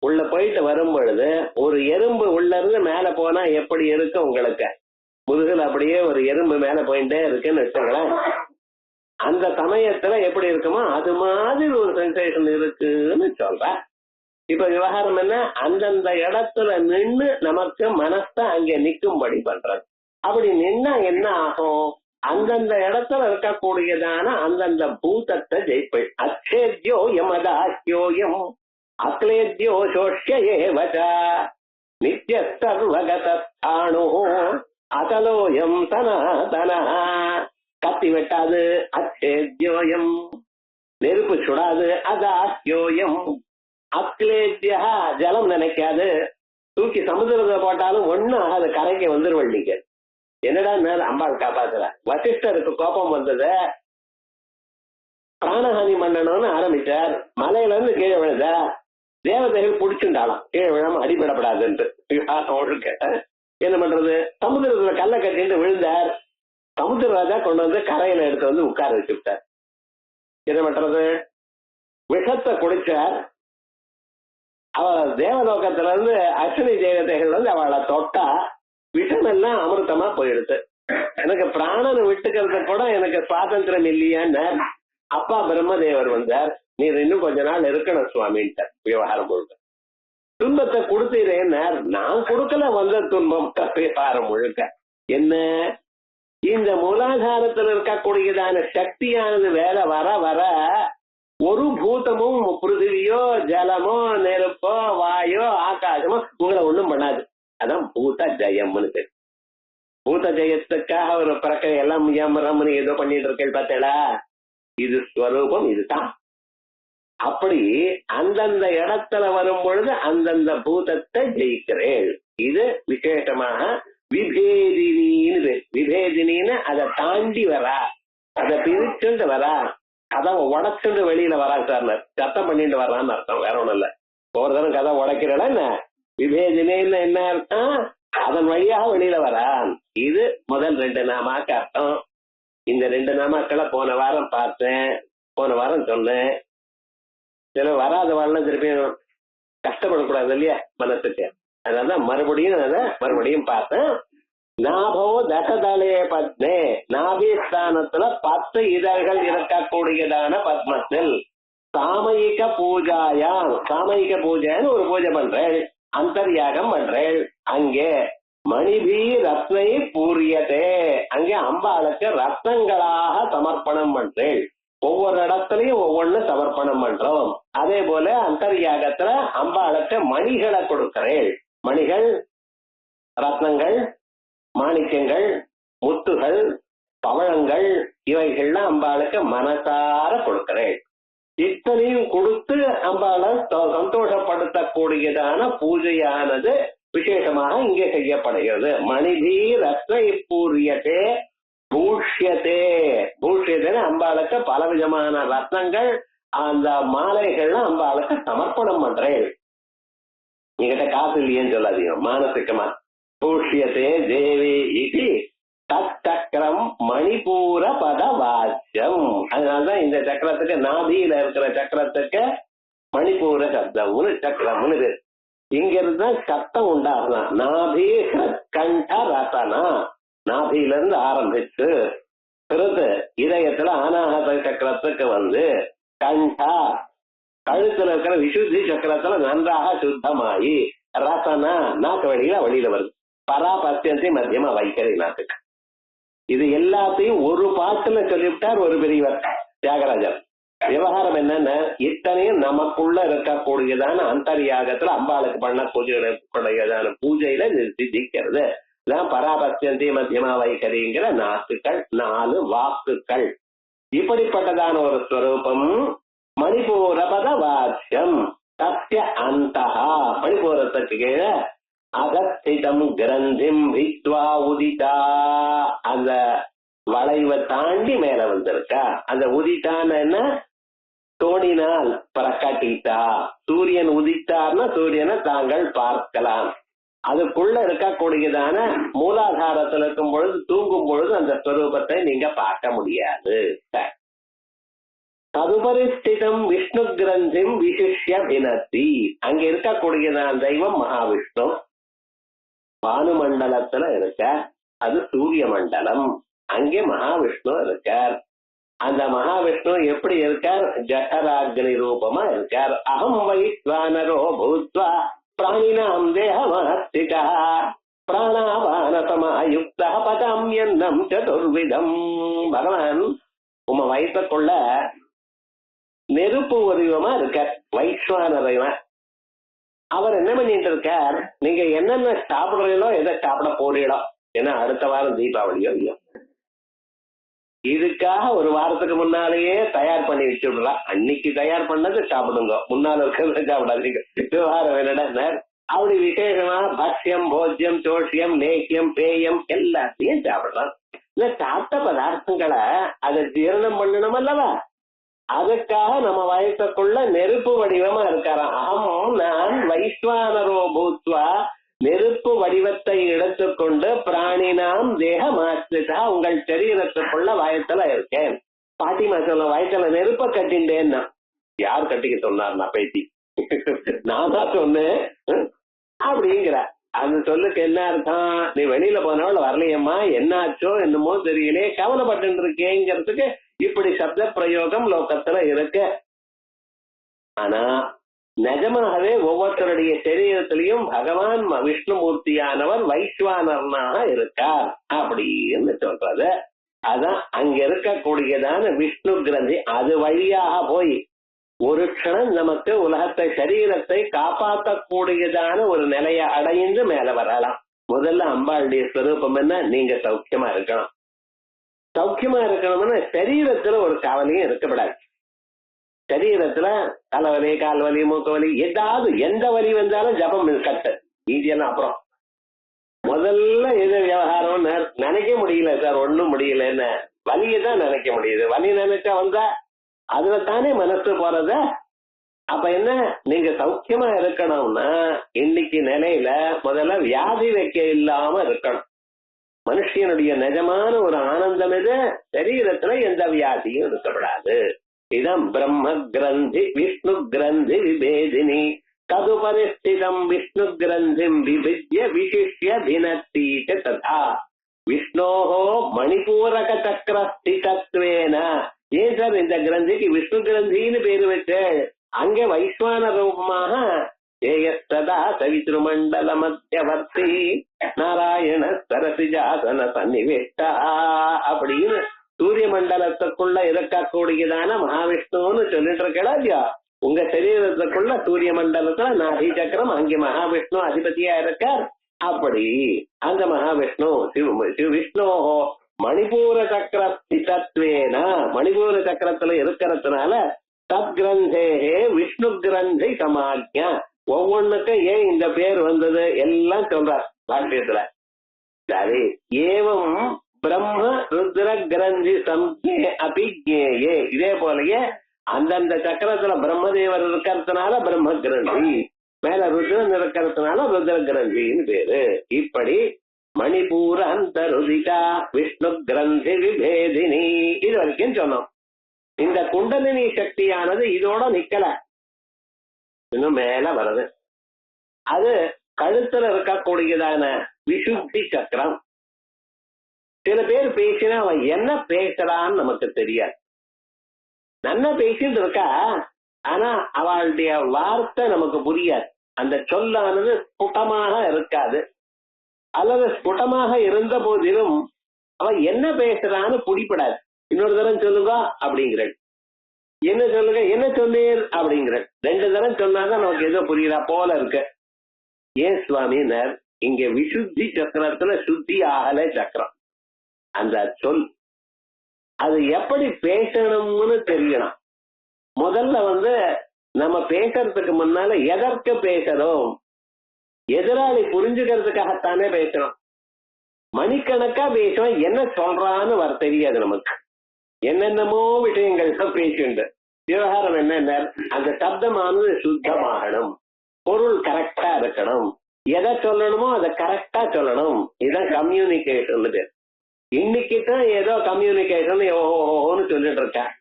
உள்ள போயிட்டு வரும் பொழுது ஒரு எறும்பு உள்ள இருந்து மேல போனா எப்படி இருக்கு உங்களுக்கு? முதுகுல அப்படியே ஒரு எறும்பு மேல போயிட்டே இருக்குன்னு வச்சுங்களேன். அந்த சமயத்துல எப்படி இருக்குமோ அது மாதிரி ஒரு சென்சேஷன் இருக்குன்னு சொல்ற. இப்ப விவகாரம் என்ன, அந்தந்த இடத்துல நின்று நமக்கு மனச அங்க நிக்கும்படி பண்றது. அப்படி நின்னா என்ன ஆகும்? அந்தந்த இடத்துல இருக்கக்கூடியதான அந்தந்த பூதத்தை ஜெயிப்பை. அச்சேத்யோ யமதாஹ்யோயம் அக்லேத்யோ சோஷ்யேவச நித்ய சர்வகதாணு அகலோயம் சனாதன. கத்தி வெட்டாது அச்சேத்யோயம், நெருப்பு சுடாது அதாஹ்யோயம், அக்லேத்யா ஜலம் நினைக்காது, தூக்கி சமுதிரத்தை போட்டாலும் ஒண்ணும் ஆகாது, கரைக்கு வந்துருவள்ளிக்க. என்னடா மேல அம்பாள் காப்பாத்துற. வசிஷ்டருக்கு கோபம் வந்தது, பிராணஹானி பண்ணணும்னு ஆரம்பிச்சார். மலையில இருந்து கீழே விழுத தேவதைகள் புடிச்சுட்டாலாம், கீழே விழாம அடிபடப்படாதுன்ட்டு. என்ன பண்றது, சமுதிரத்துல கல்ல கட்டிட்டு விழுந்தார். சமுத்திரராஜா கொண்டு வந்து கரையில எடுத்து வந்து உட்கார வச்சுட்டார். என்ன பண்றது, விஷத்தை குடிச்சார். அவ தேவலோகத்துல இருந்து அஸ்வினி தேவதைகள் வந்து அவளை தொட்டா விஷம் எல்லாம் அமிர்தமா போயிடுது. எனக்கு பிராணனை விட்டுக்கிறது கூட எனக்கு சுவாதந்திரம் இல்லையான்னு அப்பா பிரம்மதேவர் வந்தார். நீர் இன்னும் கொஞ்ச நாள் இருக்கணும் சுவாமின்ட்டார். விவகாரம் முழுக்க துன்பத்தை கொடுத்தீரேன்னார். நான் கொடுக்கல வந்த துன்பம் விவகாரம் முழுக்க. என்ன, இந்த மூலாதாரத்தில் இருக்கக்கூடியதான சக்தியானது வேற வர வர ஒரு பூதமும் பிருத்திவியோ ஜலமோ நெருப்போ வாயோ ஆகாசமோ உங்களை ஒண்ணும் பண்ணாது. அதான் பூத ஜெயம்னு. பூத ஜெயத்துக்காக ஒரு பிரக்கை எல்லாம் யமரம்னு ஏதோ பண்ணிட்டு இருக்கேன் பார்த்தேடா. இது ஸ்வரூபம், இதுதான். அப்படி அந்தந்த இடத்துல வரும் பொழுது அந்தந்த பூதத்தை ஜெயிக்கிறேன். இது விசேஷமாக விபேதினின்னு. விபேதினின்னு அதை தாண்டி வரா, அதை பிரிச்சுட்டு வரா, கதவை உடைச்சுட்டு வெளியில வரா சார். சத்தம் பண்ணிட்டு வர்றான்னு அர்த்தம், வேற ஒண்ணும் இல்ல. ஒரு தரம் கதை உடைக்கிறடா என்ன விபேதினின்னு என்ன அர்த்தம்? அதன் வழியாக வெளியில வரான். இது முதல் 2 நாமாக்கு அர்த்தம். இந்த 2 நாமாக்களை போன வாரம் பார்த்தேன், போன வாரம் சொன்னேன். சில வராத வாழலாம் திருப்பியும் கஷ்டப்படக்கூடாது இல்லையா மனசுக்கு. அதனாலதான் மறுபடியும் பார்த்தேன். நாபோ தசதலே பத்மே, நாபிஸ்தானத்துல 10 இதழ்கள் இருக்கக்கூடியதான பத்மத்தில் சாமயிக பூஜாயாம், சாமயிக பூஜைன்னு ஒரு பூஜை பண்றேன், அந்தர்யாகம் பண்றேன். அங்கே மணிபி ரத்னை பூரியதே, அங்கே அம்பாளுக்கு ரத்னங்களாக சமர்ப்பணம் பண்றேன். ஒவ்வொரு இடத்துலயும் ஒவ்வொன்னு சமர்ப்பணம் பண்றோம். அதே போல அந்தர்யாகத்துல அம்பாளுக்கு மணிகளை கொடுக்கிறேன். மணிகள், ரத்னங்கள், மாணிக்கங்கள், முத்துகள், பவழங்கள் இவைகள்லாம் அம்பாளுக்கு மனசார கொடுக்கிறேன். இத்தனையும் கொடுத்து அம்பாளை சந்தோஷப்படுத்தக்கூடியதான பூஜையானது விசேஷமாக இங்கே செய்யப்படுகிறது. மணிபீ ரத்னை பூரியத்தே பூஷ்யத்தே. பூஷ்யத்தே அம்பாளுக்கு பலவிதமான ரத்னங்கள், அந்த மாலைகள்லாம் அம்பாளுக்கு சமர்ப்பணம் பண்றேன். என்கிட்ட காசு இல்லையேன்னு சொல்லாதீங்க, மானசிகமா. பூஷ்யத்தே தேவி இது தச்சக்கரம் மணிபூர பத வாச்சியம். அதனாலதான் இந்த சக்கரத்துக்கு, நாபியில இருக்கிற சக்கரத்துக்கு மணிபூர சப்தம்னு சக்கரம்னு பேர். இங்க இருந்தா சத்தம் உண்டாகலாம். நாபி கண்ட ரசனா, நாபியில இருந்து ஆரம்பிச்சு பிறகு இதயத்துல அனாஹத சக்கரத்துக்கு வந்து கண்டா, கழுத்துல இருக்கிற விசுத்தி சக்கரத்துல நன்றாக சுத்தமாயி ரசனா நாக்கு வெளியில வருது. பரா பத்தியந்தி மத்தியமா வைக்கறி நாட்டுக்கு. இது எல்லாத்தையும் ஒரு பாட்டுல சொல்லிவிட்டார் ஒரு பெரியவர் தியாகராஜர். விவகாரம் என்னன்னா, இத்தனையும் நமக்குள்ள இருக்கக்கூடியதான அந்தர்யாகத்துல அம்பாளுக்கு பண்ணக்கூடியதான பூஜையில சித்திக்கிறது. பராபத்தியந்தி மத்தியமா வைகரிங்கிற நாக்குகள், 4 வாக்குகள். இப்படிப்பட்டதான ஒரு ஸ்வரூபம் மணிபூரபத வாச்சியம். சத்திய அந்தஹா, மணிபூரத்துக்கு கீழே அகஸ்திதம் கிரந்திம் வித்வா உதிதா, அந்த வளைவை தாண்டி மேல வந்திருக்கா. அந்த உதித்தான என்ன, தோணினால் பிரகாட்டித்தா. சூரியன் உதித்தார்னா சூரியனை தாங்கள் பார்க்கலாம். அதுக்குள்ள இருக்கக்கூடியதான மூலாதாரத்தில் இருக்கும் பொழுது, தூங்கும் பொழுது அந்த ஸ்வரூபத்தை நீங்க பார்க்க முடியாது. ததுபரிஸ்திதம் விஷ்ணு கிரந்திம் விசிஷ்ய பினத்தி, அங்க இருக்கக்கூடியதான தெய்வம் மகாவிஷ்ணு. பானுமண்டலத்துல இருக்க, அது சூரிய மண்டலம். அங்கே மகாவிஷ்ணு இருக்கார். அந்த மகாவிஷ்ணு எப்படி இருக்கார், ஜఠராக்னி ரூபமா இருக்கார். அகம் வைஸ்வானரோ பூத்வா பிராணினாம் தேகமஹஸ்திதா பிராணாபானசமாயுக்தா பதாம்யன்னம் சதுர்விதம். பகவான் உம வயிற்றுக்குள்ள நெருப்பு வடிவமா இருக்கார், வைஸ்வானரைவன். அவர் என்ன பண்ணிட்டு இருக்கார், நீங்க என்னென்ன சாப்பிடுறீங்களோ, எதை சாப்பிட போறீங்களோ, ஏன்னா அடுத்த வாரம் தீபாவளியோ இல்லையோ, இதுக்காக ஒரு வாரத்துக்கு முன்னாலேயே தயார் பண்ணி வச்சுடலாம். அன்னைக்கு தயார் பண்ணது சாப்பிடுங்க, முன்னால இருக்கிறத சாப்பிடாதீங்க. விவகாரம் என்னடா, அப்படி விசேஷமா பக்ஷியம், போஜ்யம், சோஷியம், லேக்கியம், பேயம் எல்லாத்தையும் சாப்பிடலாம். இந்த சாப்பிட்ட பதார்த்தங்களை அதை ஜீரணம் பண்ணணும் அல்லவா, அதுக்காக நம்ம வயசுக்குள்ள நெருப்பு வடிவமா இருக்காராம். அகம் நான் வைஸ்வானரோ பூத்வா, நெருப்பு வடிவத்தை எடுத்துக்கொண்டு பிராணினாம் தேகமாஸ்திதா, உங்கள் சரீரத்துக்குள்ள வயத்துல இருக்கேன். பாட்டிமா சொல்ல, வயத்துல நெருப்ப கட்டிண்டேன்னா, யார் கட்டிக்க சொன்னார்னா பேத்தி, நான் தான் சொன்னேன் அப்படிங்கிற. அந்த சொல்லுக்கு என்ன அர்த்தம், நீ வெளியில போனவள் வரலையம்மா, என்னாச்சோ என்னமோ தெரியலே, கவலைப்பட்டு இருக்கேங்கிறதுக்கு இப்படி சப்த பிரயோகம் லோகத்துல இருக்கு. ஆனா நிஜமாகவே ஒவ்வொருத்தருடைய சரீரத்திலையும் பகவான் விஷ்ணுமூர்த்தியானவர் வைஸ்வானர்னாக இருக்கார் அப்படின்னு சொல்றது. அதான் அங்க இருக்கக்கூடியதான விஷ்ணு கிரந்தி, அது வழியாக போய் ஒரு க்ஷணம் நமக்கு உலகத்தை, சரீரத்தை காப்பாற்றக்கூடியதான ஒரு நிலையை அடைந்து மேல வரலாம். முதல்ல அம்பாளுடைய ஸ்வரூபம் என்ன, நீங்க சௌக்கியமா இருக்கணும். சௌக்கியமா இருக்கணும்னா சரீரத்துல ஒரு கவலையும் இருக்கப்படாது. சரீரத்துல தலைவலி, கால்வலி, மூக்கு வலி, ஏதாவது எந்த வலி வந்தாலும் ஜபம் கட்டு, ஈஸியெல்லாம் அப்புறம். முதல்ல எது விவகாரம் நினைக்க முடியல சார், ஒண்ணும் முடியல, என்ன வலியை தான் நினைக்க முடியுது. வலி நினைச்சா வந்தா அதுல தானே மனசு போறத. அப்ப என்ன, நீங்க சௌக்கியமா இருக்கணும்னா இன்னைக்கு நிலையில முதல்ல வியாதி வைக்க இல்லாம இருக்கணும். மனுஷனுடைய நிஜமான ஒரு ஆனந்தம் இது, சரீரத்துல எந்த வியாதியும் இருக்கப்படாது. இதம் பிரம்ம கிரந்தி விஷ்ணு கிரந்தி விபேதினி ததுபரிஸ்திதம் விஷ்ணு கிரந்திம் விபித்ய விசிஷ்ய தினத்தீச்ச ததா விஷ்ணோஹோ மணிபூரக சக்கர ஸ்திதத்வேன. ஏன் சார் இந்த கிரந்திக்கு விஷ்ணு கிரந்தின்னு பேரு வச்சு, அங்கே வைஸ்வான ரூபமாக ஏயஸ்ததா சவித்ருமண்டல மத்தியவர்த்தி நாராயண சரசிஜாசன சன்னிவேஷ்டா அப்படின்னு சூரிய மண்டலத்துக்குள்ள இருக்கக்கூடியதான மகாவிஷ்ணுன்னு சொல்லிட்டு இருக்கா இல்லையா? உங்க சரீரத்துக்குள்ள சூரிய மண்டலத்துல நாடி சக்கரம், அங்கே மகாவிஷ்ணு அதிபதியா இருக்கார். அப்படி அந்த மகாவிஷ்ணு விஷ்ணு மணிபூர சக்கர தத்துவேன மணிபூர சக்கரத்துல இருக்கிறதுனால தத்கிரந்தேகே விஷ்ணு கிரந்தை சமாஜ்யா. ஒவ்வொன்றுக்கும் ஏன் இந்த பேர் வந்தது எல்லாம் சொல்றார் பாஷ்யத்துல. சரி, ஏவம் பிரம்ம ருத்ர கிரந்தி சம்யே அபிஜ்ஞேயே. இதே போலயே அந்தந்த சக்கரத்துல பிரம்மதேவர் இருக்கிறதுனால பிரம்ம கிரந்தி, மேல ருத்ரன் இருக்கிறதுனால ருத்ர கிரந்தின்னு பேரு. இப்படி மணிபூர அந்தருதிகா விஷ்ணு கிரந்தி விபேதினி இது வரைக்கும் சொன்னோம். இந்த குண்டலினி சக்தியானது இதோட நிக்கல, இன்னும் மேல வருது. அது கழுத்துல இருக்கக்கூடியதான விசுத்தி சக்கரம். சில பேர் பேசினா அவன் என்ன பேசுறான்னு நமக்கு தெரியாது. நல்லா பேசிட்டு இருக்கா, ஆனா அவளுடைய வார்த்தை நமக்கு புரியாது. அந்த சொல்லானது ஸ்புட்டமாக இருக்காது, அல்லது ஸ்புட்டமாக இருந்த போதிலும் அவன் என்ன பேசுறான்னு புடிப்படாது. இன்னொரு தரம் சொல்லுங்க அப்படிங்கிற, என்ன சொல்லுங்க, என்ன சொன்னீர் அப்படிங்கிற. 2 தரம் சொன்னாதான் நமக்கு ஏதோ புரியுறா போல இருக்கு. ஏன் சுவாமினர், இங்க விசுத்தி சக்கரத்துல சுத்தி ஆகல சக்கரம். அந்த சொல் அது எப்படி பேசணும்னு தெரியணும். முதல்ல நம்ம பேசுறதுக்கு முன்னால எதற்கு பேசணும், எதிராளி புரிஞ்சுக்கிறதுக்காகத்தானே பேசணும். மணிக்கணக்கா பேசுவோம், என்ன சொல்றான்னு வர தெரியாது நமக்கு. என்னென்னமோ விஷயங்கள் தான் பேசுண்டு. விவகாரம் என்ன, அந்த சப்தமானது சுத்தமாகணும், பொருள் கரெக்டா இருக்கணும், எதை சொல்லணுமோ அதை கரெக்டா சொல்லணும். இதுதான் கம்யூனிகேஷன். இன்னைக்கு தான் ஏதோ கம்யூனிகேஷன் ஓஹோன்னு சொல்லிட்டு இருக்கேன்.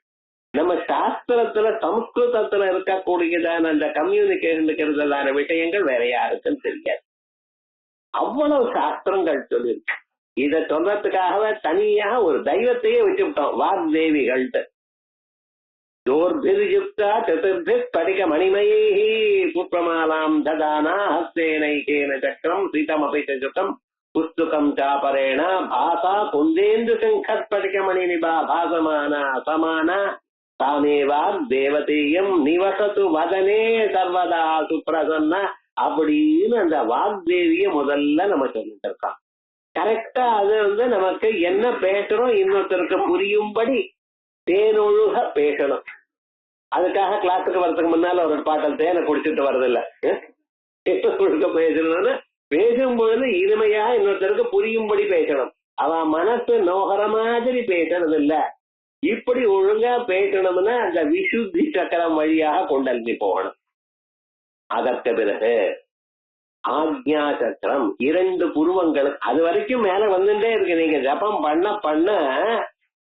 நம்ம சாஸ்திரத்துல சம்ஸ்கிருதத்துல இருக்கக்கூடியதான அந்த கம்யூனிகேஷனுக்கு இருந்ததான விஷயங்கள் வேற யாருக்கும் தெரியாது. அவ்வளவு சாஸ்திரங்கள் சொல்லிருக்கு. இத சொல்றதுக்காகவே தனியாக ஒரு தெய்வத்தையே வச்சுவிட்டோம், வாக்தேவிகள்ட்டு. தோர்பிர்யுக்தா சதுர்பிர் படிக மணிமயி புஷ்பமாலாம் ததானா ஹஸ்தேனைகேன சக்கரம் சீதமபி சுகம் புஸ்துகம் சாபரேண பாசா குந்தேந்து சங்கற்படிக மணி நிபா பாசமான சமான தாமேவாக் தேவதேயம் நிவசத்து வதனே சர்வதா சுப்ரசன்ன அப்படின்னு அந்த வாக்தேவிய முதல்ல நம்ம சொல்லிட்டு இருக்கோம். கரெக்டா அது நமக்கு என்ன பேசுறோம் இன்னொருத்தருக்கு புரியும்படி தேனொழுக பேசணும். அதுக்காக கிளாஸுக்கு வர்றதுக்கு முன்னால ஒரு பாட்டல் தேனை குடிச்சிட்டு வர்றதில்ல. ஒழுக பேசணும்னு பேசும்பொழுது இனிமையா இன்னொருத்தருக்கு புரியும்படி பேசணும். அவன் மனசு நோகிற மாதிரி பேசணும் இல்ல. இப்படி ஒழுங்கா பேசணும்னா அந்த விசுத்தி சக்கரம் வழியாக கொண்டல்வி போகணும். அதற்கு பிறகு ஆக்ஞா சக்கரம் 2 புருவங்கள் அது வரைக்கும் மேல வந்துட்டே இருக்கு. நீங்க ஜபம் பண்ண பண்ண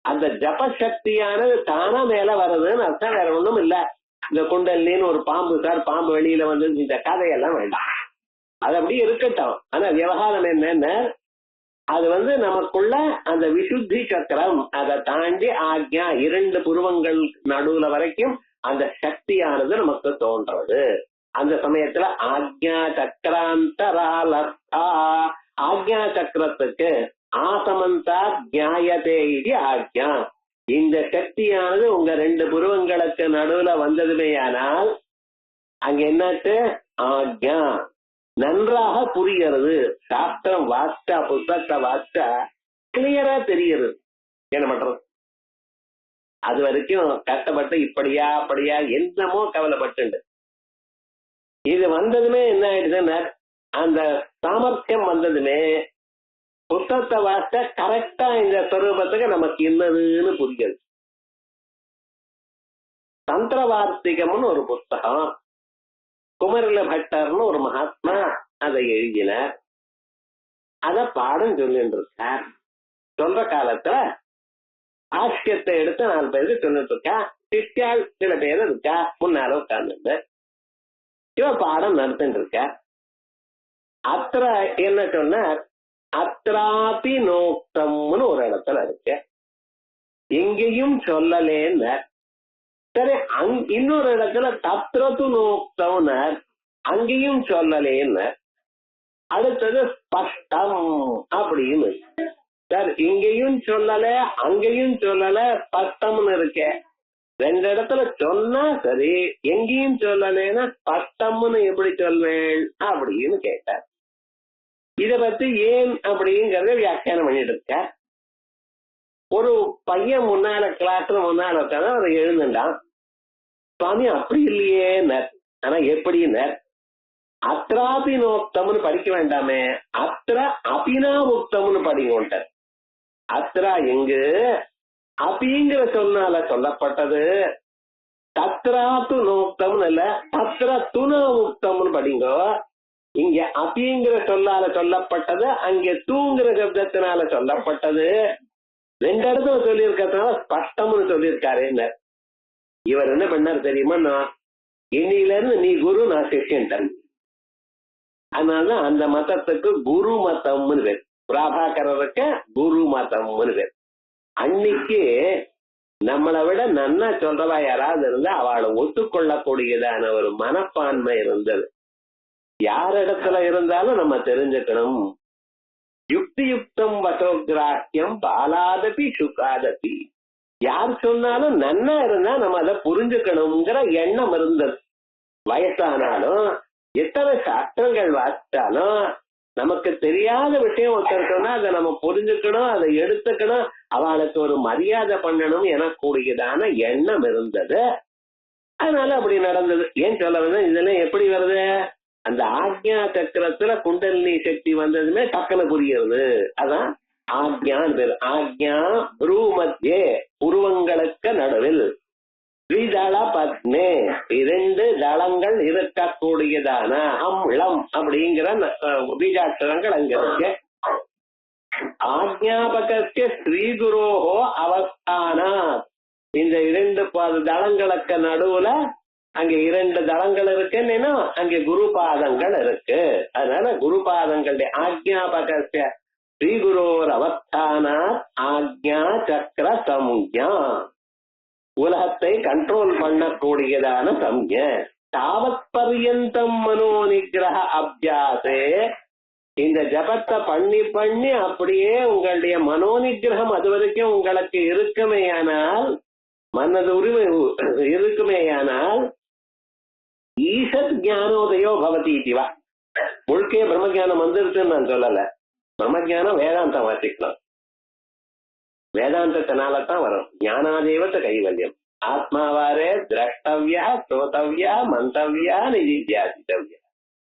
அந்த ஜப சக்தியானது தானா மேல வர்றதுன்னு அர்த்தம், வேற ஒண்ணும் இல்ல. இந்த குண்டல்லின்னு ஒரு பாம்பு சார், பாம்பு வெளியில வந்து இந்த கதையெல்லாம் வேண்டாம், அது அப்படியே இருக்கட்டும். ஆனா விவகாரம் என்னன்னு, அது நமக்குள்ள அந்த விசுத்தி சக்கரம் அதை தாண்டி ஆக்ஞா 2 புருவங்கள் நடுவுல வரைக்கும் அந்த சக்தியானது நமக்கு தோன்றது. அந்த சமயத்துல ஆக்ஞா சக்கராந்தராலர்த்தா, ஆக்ஞா சக்கரத்துக்கு ஆசமந்தா ஜாயதே இது ஆக்ஞா. இந்த சக்தியானது உங்க 2 புருவங்களுக்கு நடுவுல வந்ததுமேயானால் அங்க என்னாச்சு, ஆக்ஞா நன்றாக புரிகிறது. சாஸ்திரம் வாஸ்டா, புத்தகத்தை வாஸ்டா கிளியரா தெரியுது. என்ன பண்றது, அது வரைக்கும் கஷ்டப்பட்டு இப்படியா அப்படியா என்னமோ கவலைப்பட்டு இது வந்ததுமே என்ன ஆயிடுதுன்னா, அந்த சாமர்த்தியம் வந்ததுமே புத்தகத்தை வாசிச்சா கரெக்டா இந்த ஸ்வரூபத்துக்கு நமக்கு என்னதுன்னு புரியுது. தந்திர வார்த்திகம்னு ஒரு புஸ்தகம், குமரில பட்டர்னு ஒரு மகாத்மா அதை எழுதினார். அத பாடம் சொல்லிட்டு இருக்கார். சொல்ற காலத்துல ஆசியத்தை எடுத்து 4 பேருக்கு சொல்லிட்டு இருக்கா. சிஷ்யால் சில பேர் இருக்கா, முன்னால உட்கார்ந்து இவன் பாடம் நடத்திட்டு இருக்க. அத்திர என்ன சொன்னார், அத்ராபி நோக்தம்னு ஒரு இடத்துல இருக்கு, எங்கேயும் சொல்லலேன்னு. சரி, இன்னொரு இடத்துல தத்ரது நோக்தம்னார், அங்கேயும் சொல்லலேன்னு. அடுத்தது ஸ்பஷ்டம் அப்படின்னு. சார் இங்கேயும் சொல்லல அங்கேயும் சொல்லல ஸ்பஷ்டம்னு இருக்கே, ரெண்டு இடத்துல சொன்னா சரி, எங்கேயும் சொல்லலைன்னா ஸ்பஷ்டம்னு எப்படி சொல்வேன் அப்படின்னு கேட்டார். இத பத்தி ஏன் அப்படிங்கறத வியாக்கியானம் பண்ணிட்டு இருக்க. ஒரு பையன் முன்னால கிளாஸ்ல முன்னால உட்காந்து அவன் எழுந்துட்டான். சுவாமி அப்படி இல்லையே, ஆனா எப்படின்னு அத்ராபினோக்தம்னு படிக்க வேண்டாமே, அத்திர அபினாவுக்தம்னு படிங்கோன்ட்ட. அத்ரா எங்கு, அபிங்கிற சொன்னால சொல்லப்பட்டது, தத்ராத்து நோக்தம்னு இல்ல, தத்ர துணவுக்தம்னு படிங்கோ. இங்க அபிங்கிற சொல்லால சொல்லப்பட்டது, அங்கே தூங்குற சப்தத்தினால சொல்லப்பட்டது. ரெண்டு இடத்துல சொல்லியிருக்கிறதுனால ஸ்பஷ்டம்னு சொல்லியிருக்காரு. இவர் என்ன பண்ணார் தெரியுமா, நான் இன்னில இருந்து நீ குரு நான் சிஷ்யன். அதனால அந்த மதத்துக்கு குரு மதம்னு பேர், பிரபாகரருக்கு குரு மதம்னு பேர். அன்னைக்கு நம்மளை விட நன்னா சொல்றவா யாராவது இருந்தா அவளை ஒத்துக்கொள்ளக்கூடியதான ஒரு மனப்பான்மை இருந்தது. யார் இடத்துல இருந்தாலும் நம்ம தெரிஞ்சுக்கணும். யுக்தி யுக்தம் வசோகிராஹ்யம் பாலாதபி சுகாதபி. யார் சொன்னாலும் நன்னா இருந்தா நம்ம அதை புரிஞ்சுக்கணுங்கிற எண்ணம் இருந்தது. வயசானாலும் எத்தனை சாஸ்திரங்கள் வாசித்தாலும் நமக்கு தெரியாத விஷயம் ஒருத்தர் சொன்னா அதை நம்ம புரிஞ்சுக்கணும், அதை எடுத்துக்கணும், அவளுக்கு ஒரு மரியாதை பண்ணணும் எனக்கூடியதான எண்ணம் இருந்தது. அதனால அப்படி நடந்தது. ஏன் சொல்ல வந்து இதெல்லாம் எப்படி வருது, அந்த ஆக்ஞா சக்கரத்துல குண்டலினி சக்தி வந்ததுமே டக்குனு புரியுது. அதான் ஆக்ஞான்னு பேரு. ஆக்ஞா புருமத்தியே, புருவங்களுக்கு நடுவில், த்விதள பத்மே, இரண்டு தளங்கள் இருக்கக்கூடியதான அம்ளம் அப்படிங்கிற பீஜாட்சரங்கள் அங்க இருக்கு. ஆக்ஞாபகஸ்ய ஸ்ரீகுரோஹோ அவஸ்தானா, இந்த இரண்டு தளங்களுக்கு நடுவுல அங்க இரண்டு தளங்கள் இருக்குன்னா அங்க குரு பாதங்கள் இருக்கு. அதனால குரு பாதங்களுடைய ஆக்ஞாபகஸ்ய ஸ்ரீகுரோர் அவஸ்தானா ஆக்ஞா சக்கர சம்ஞா, உலகத்தை கண்ட்ரோல் பண்ணக்கூடியதான சம்ஞ. தாவத் பர்யந்தம் மனோ நிகிரக அபியாசே, இந்த ஜபத்தை பண்ணி பண்ணி அப்படியே உங்களுடைய மனோ நிகிரகம் அது வரைக்கும் உங்களுக்கு இருக்குமேயானால், மனது உரிமை இருக்குமேயானால், ஈசத் ஞானோதயோ பவதி இதுவா. முழுக்கைய பிரம்மஜானம் வந்துருச்சுன்னு நான் சொல்லல. பிரம்மஜானம் வேதாந்தம் வாசிக்கலாம், வேதாந்தத்தினாலதான் வரும். ஞானாதேவத்தை கைவல்யம். ஆத்மாவாரே திரஷ்டவ்யா ஸ்ரோதவ்யா மந்தவ்யா நிதித்தியாசித்தவ்யா.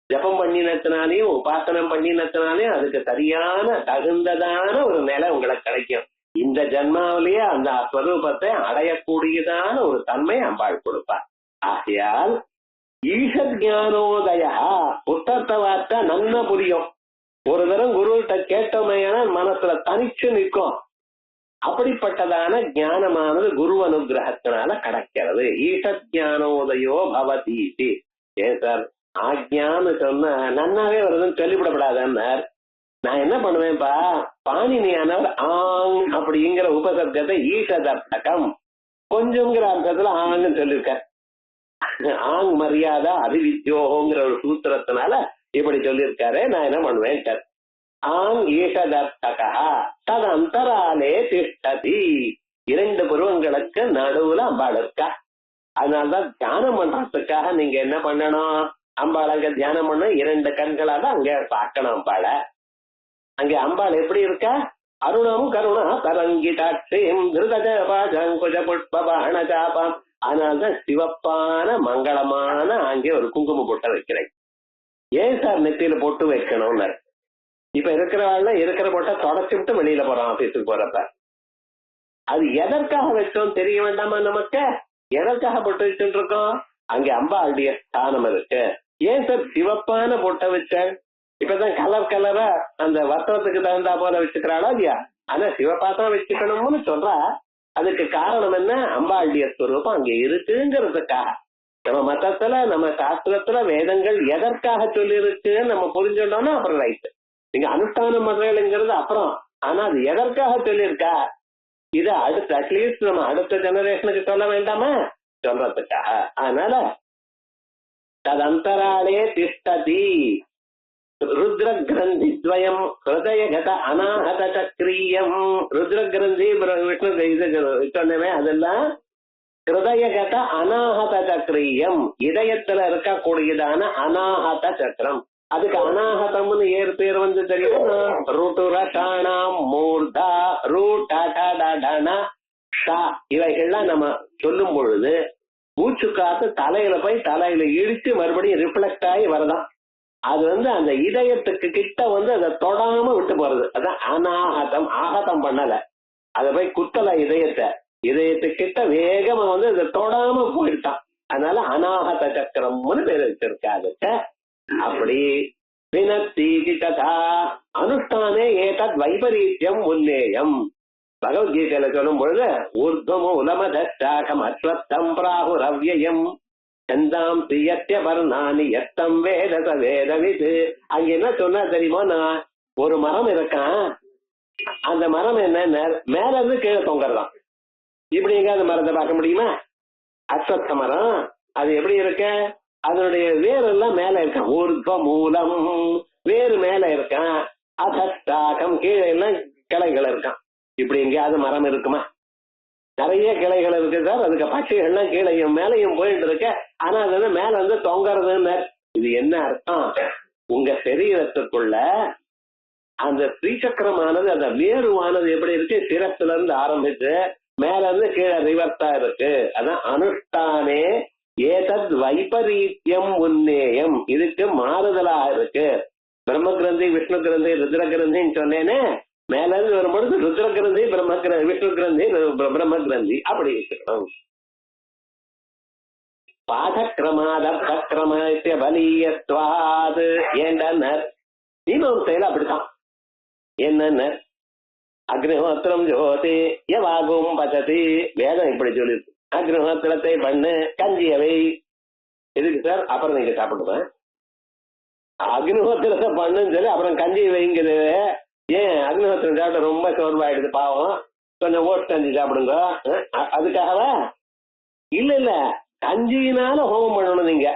ஜபம் பண்ணினத்தினாலையும் உபாசனம் பண்ணினத்தினாலையும் அதுக்கு சரியான தகுந்ததான ஒரு நிலை உங்களுக்கு கிடைக்கும். இந்த ஜன்மாவிலேயே அந்த ஸ்வரூபத்தை அடையக்கூடியதான ஒரு தன்மை அம்பாள் கொடுப்பார். ஆகையால் ஈஷத் ஞானோதயா, புத்தகத்தை வார்த்தை நன்னா புரியும். ஒரு தரம் குருகிட்ட கேட்டோமையான மனசுல தனிச்சு நிற்கும். அப்படிப்பட்டதான ஞானமானது குரு அனுகிரகத்தினால கிடைக்கிறது. ஈஷத் ஞானோதயோ பவதீதி. ஏன் சார் ஆக்ஞான்னு சொன்ன நன்னாவே வருதுன்னு சொல்லிவிடப்படாதன்னார். நான் என்ன பண்ணுவேன்ப்பா, பாணினியானவர் ஆங் அப்படிங்கிற உபசப்தத்தை ஈஷதர்த்தகம் கொஞ்சம்ங்கிற அர்த்தத்துல ஆங்னு சொல்லியிருக்கார். ஆங் மரியாதை அபிவித்யோங்கிற ஒரு சூத்திரத்தினால இப்படி சொல்லியிருக்காரு. நான் என்ன பண்ணுவேன் சார், ஆங் ஈஷதர்த்தகா தது அந்தராலே திஷ்டதி, இரண்டு புருவங்களுக்கு நடுவுல அம்பாள் இருக்கா. அதனாலதான் தியானம் பண்றதுக்காக நீங்க என்ன பண்ணணும், அம்பாள் அங்க தியானம் பண்ண இரண்டு கண்களால அங்க பார்க்கணும் அம்பாள. அங்க அம்பாள் எப்படி இருக்கா, அருணம் கருணா தரங்கிதாட்சியம் திருதஜபாஜங்குஜ புஷ்பபாணஜாபம். அதனால்தான் சிவப்பான மங்களமான அங்கே ஒரு குங்கும பொட்டை வைக்கிறேன். ஏன் சார் நெத்தியில பொட்டு வைக்கணும்னு, இப்ப இருக்கிறவாள் இருக்கிற பொட்டை தொடச்சு விட்டு வெளியில போறோம் ஆபீஸுக்கு போறப்ப. அது எதற்காக வச்சோம் தெரிய வேண்டாமா நமக்கு, எதற்காக பொட்டு வச்சுட்டு இருக்கோம், அங்க அம்பாளுடைய ஸ்தானம் இருக்கு. ஏன் சார் சிவப்பான பொட்டை வச்ச, இப்பதான் கலர் கலரா அந்த வஸ்திரத்துக்கு தகுந்தா போல வச்சுக்கிறாளா இல்லையா, ஆனா சிவப்பா தான் வச்சுக்கணும்னு சொல்றா. அதுக்கு காரணம் என்ன, அம்பாளுடைய ஸ்வரூபம் அங்க இருக்குங்கிறதுக்காக. நம்ம மதத்துல நம்ம சாஸ்திரத்துல வேதங்கள் எதற்காக சொல்லி இருக்குன்னு நம்ம புரிஞ்சுட்டோம்னா அப்புறம் ரைட்டு. நீங்க அனுஷ்டானம் பண்றீங்கிறது அப்புறம், ஆனா அது எதற்காக சொல்லியிருக்கா இது அடுத்த அட்லீஸ்ட் நம்ம அடுத்த ஜெனரேஷனுக்கு சொல்ல வேண்டாமா சொல்றதுக்காக. அதனால ததந்தராளே திஷ்டதி ருத்ரகிரந்தித்வயம் ஹிருதயகத அநாஹத சக்ரியம். ருத்ரகிரந்தி விஷ்ணு சொன்னவே அதெல்லாம் ஹிருதயகத அநாஹத சக்ரியம், இதயத்துல இருக்கக்கூடியதான அநாஹத சக்கரம். அதுக்கு அநாஹதம்னு பேர் வந்து தெரியும். ருட்டுரஷாணாம் மூர்தா ரூடா இவைகள்லாம் நம்ம சொல்லும் பொழுது மூச்சு காத்து தலையில போய் தலையில இடிச்சு மறுபடியும் ரிஃப்ளெக்ட் ஆகி வரதான். அது வந்து அந்த இதயத்துக்கு கிட்ட வந்து அதை தொடாம விட்டு போறது. அதான் அநாஹதம். ஆகதம் பண்ணல, அதை போய் குத்தல இதயத்துக்கிட்ட வேகமா வந்து அதை தொடாம போயிட்டான். அதனால அநாஹத சக்கரம்னு பேர் வச்சிருக்காது. அப்படி வினத்தீதி ததா அனுஷ்டானே ஏதத் வைபரீத்தியம் உன்னேயம். பகவத்கீதையில சொல்லும் பொழுது ஊர்துவம் உலமதாகம் அஸ்வத்தம் பிராகுரவ்யம் சந்தாம் பிரியத்திய வர்ணானி எத்தம் வேதச வேதவிது. அங்க என்ன சொன்னா தெரியுமா, நான் ஒரு மரம் இருக்கான், அந்த மரம் என்ன மேல இருந்து கீழே தொங்கறதான். இப்படி எங்க அந்த மரத்தை பார்க்க முடியுமா? அஸ்வத்த மரம் அது எப்படி இருக்க, அதனுடைய வேர் எல்லாம் மேல இருக்கான். ஊர்துவ மூலம் வேறு மேல இருக்கான், அதஸ்தாகம் கீழே எல்லாம் கிளைகள் இருக்கான். இப்படி எங்கேயாவது மரம் இருக்குமா? நிறைய கிளைகள் இருக்கு சார். அதுக்கு பட்சிகள்லாம் கீழையும் மேலையும் போயிட்டு இருக்க, ஆனா அது மேல வந்து தொங்கறதுன்னு. இது என்ன அர்த்தம்? உங்க சரீரத்துக்குள்ள அந்த ஸ்ரீசக்கரமானது, அந்த வேறுவானது எப்படி இருக்கு, சிரத்துல இருந்து ஆரம்பிச்சு மேல இருந்து கீழே ரிவர்ஸா இருக்கு. அதான் அனுஷ்டானே ஏதத் வைபரீத்தியம் உன்னேயம். இதுக்கு மாறுதலா இருக்கு. பிரம்ம கிரந்தி விஷ்ணு கிரந்தி ருத்ர கிரந்தின்னு சொன்னேனே, மேல இருந்து வரும்பொழுது ருத்ர கிரந்தி விஷ்ணு கிரந்தி பிரம்ம கிரந்தி அப்படி இருக்கணும். பாடக்கிரமாதர்த்தக்கிரம பலியத்வாது ஏண்டனர் மீமாம்சையில அப்படித்தான். என்னென்ன அக்னிஹோத்திரம் ஜோதி யவாகும் பச்சதி. வேதம் இப்படி சொல்லிருக்கு, அக்னிஹோத்திரத்தை பண்ணு, கஞ்சியவை. எதுக்கு சார்? அப்புறம் நீங்க சாப்பிடுவேன். அக்னிஹோத்திரத்தை பண்ணுன்னு சொல்லி அப்புறம் கஞ்சி வைங்குது. ஏன்? அக்னிஹோத்திரம் சாப்பிட ரொம்ப சோர்வாயிடுது பாவம், கொஞ்சம் ஓட்டு கஞ்சி சாப்பிடுங்க. அதுக்காகவா? இல்ல கஞ்சியினால ஹோமம் பண்ணணும் நீங்க.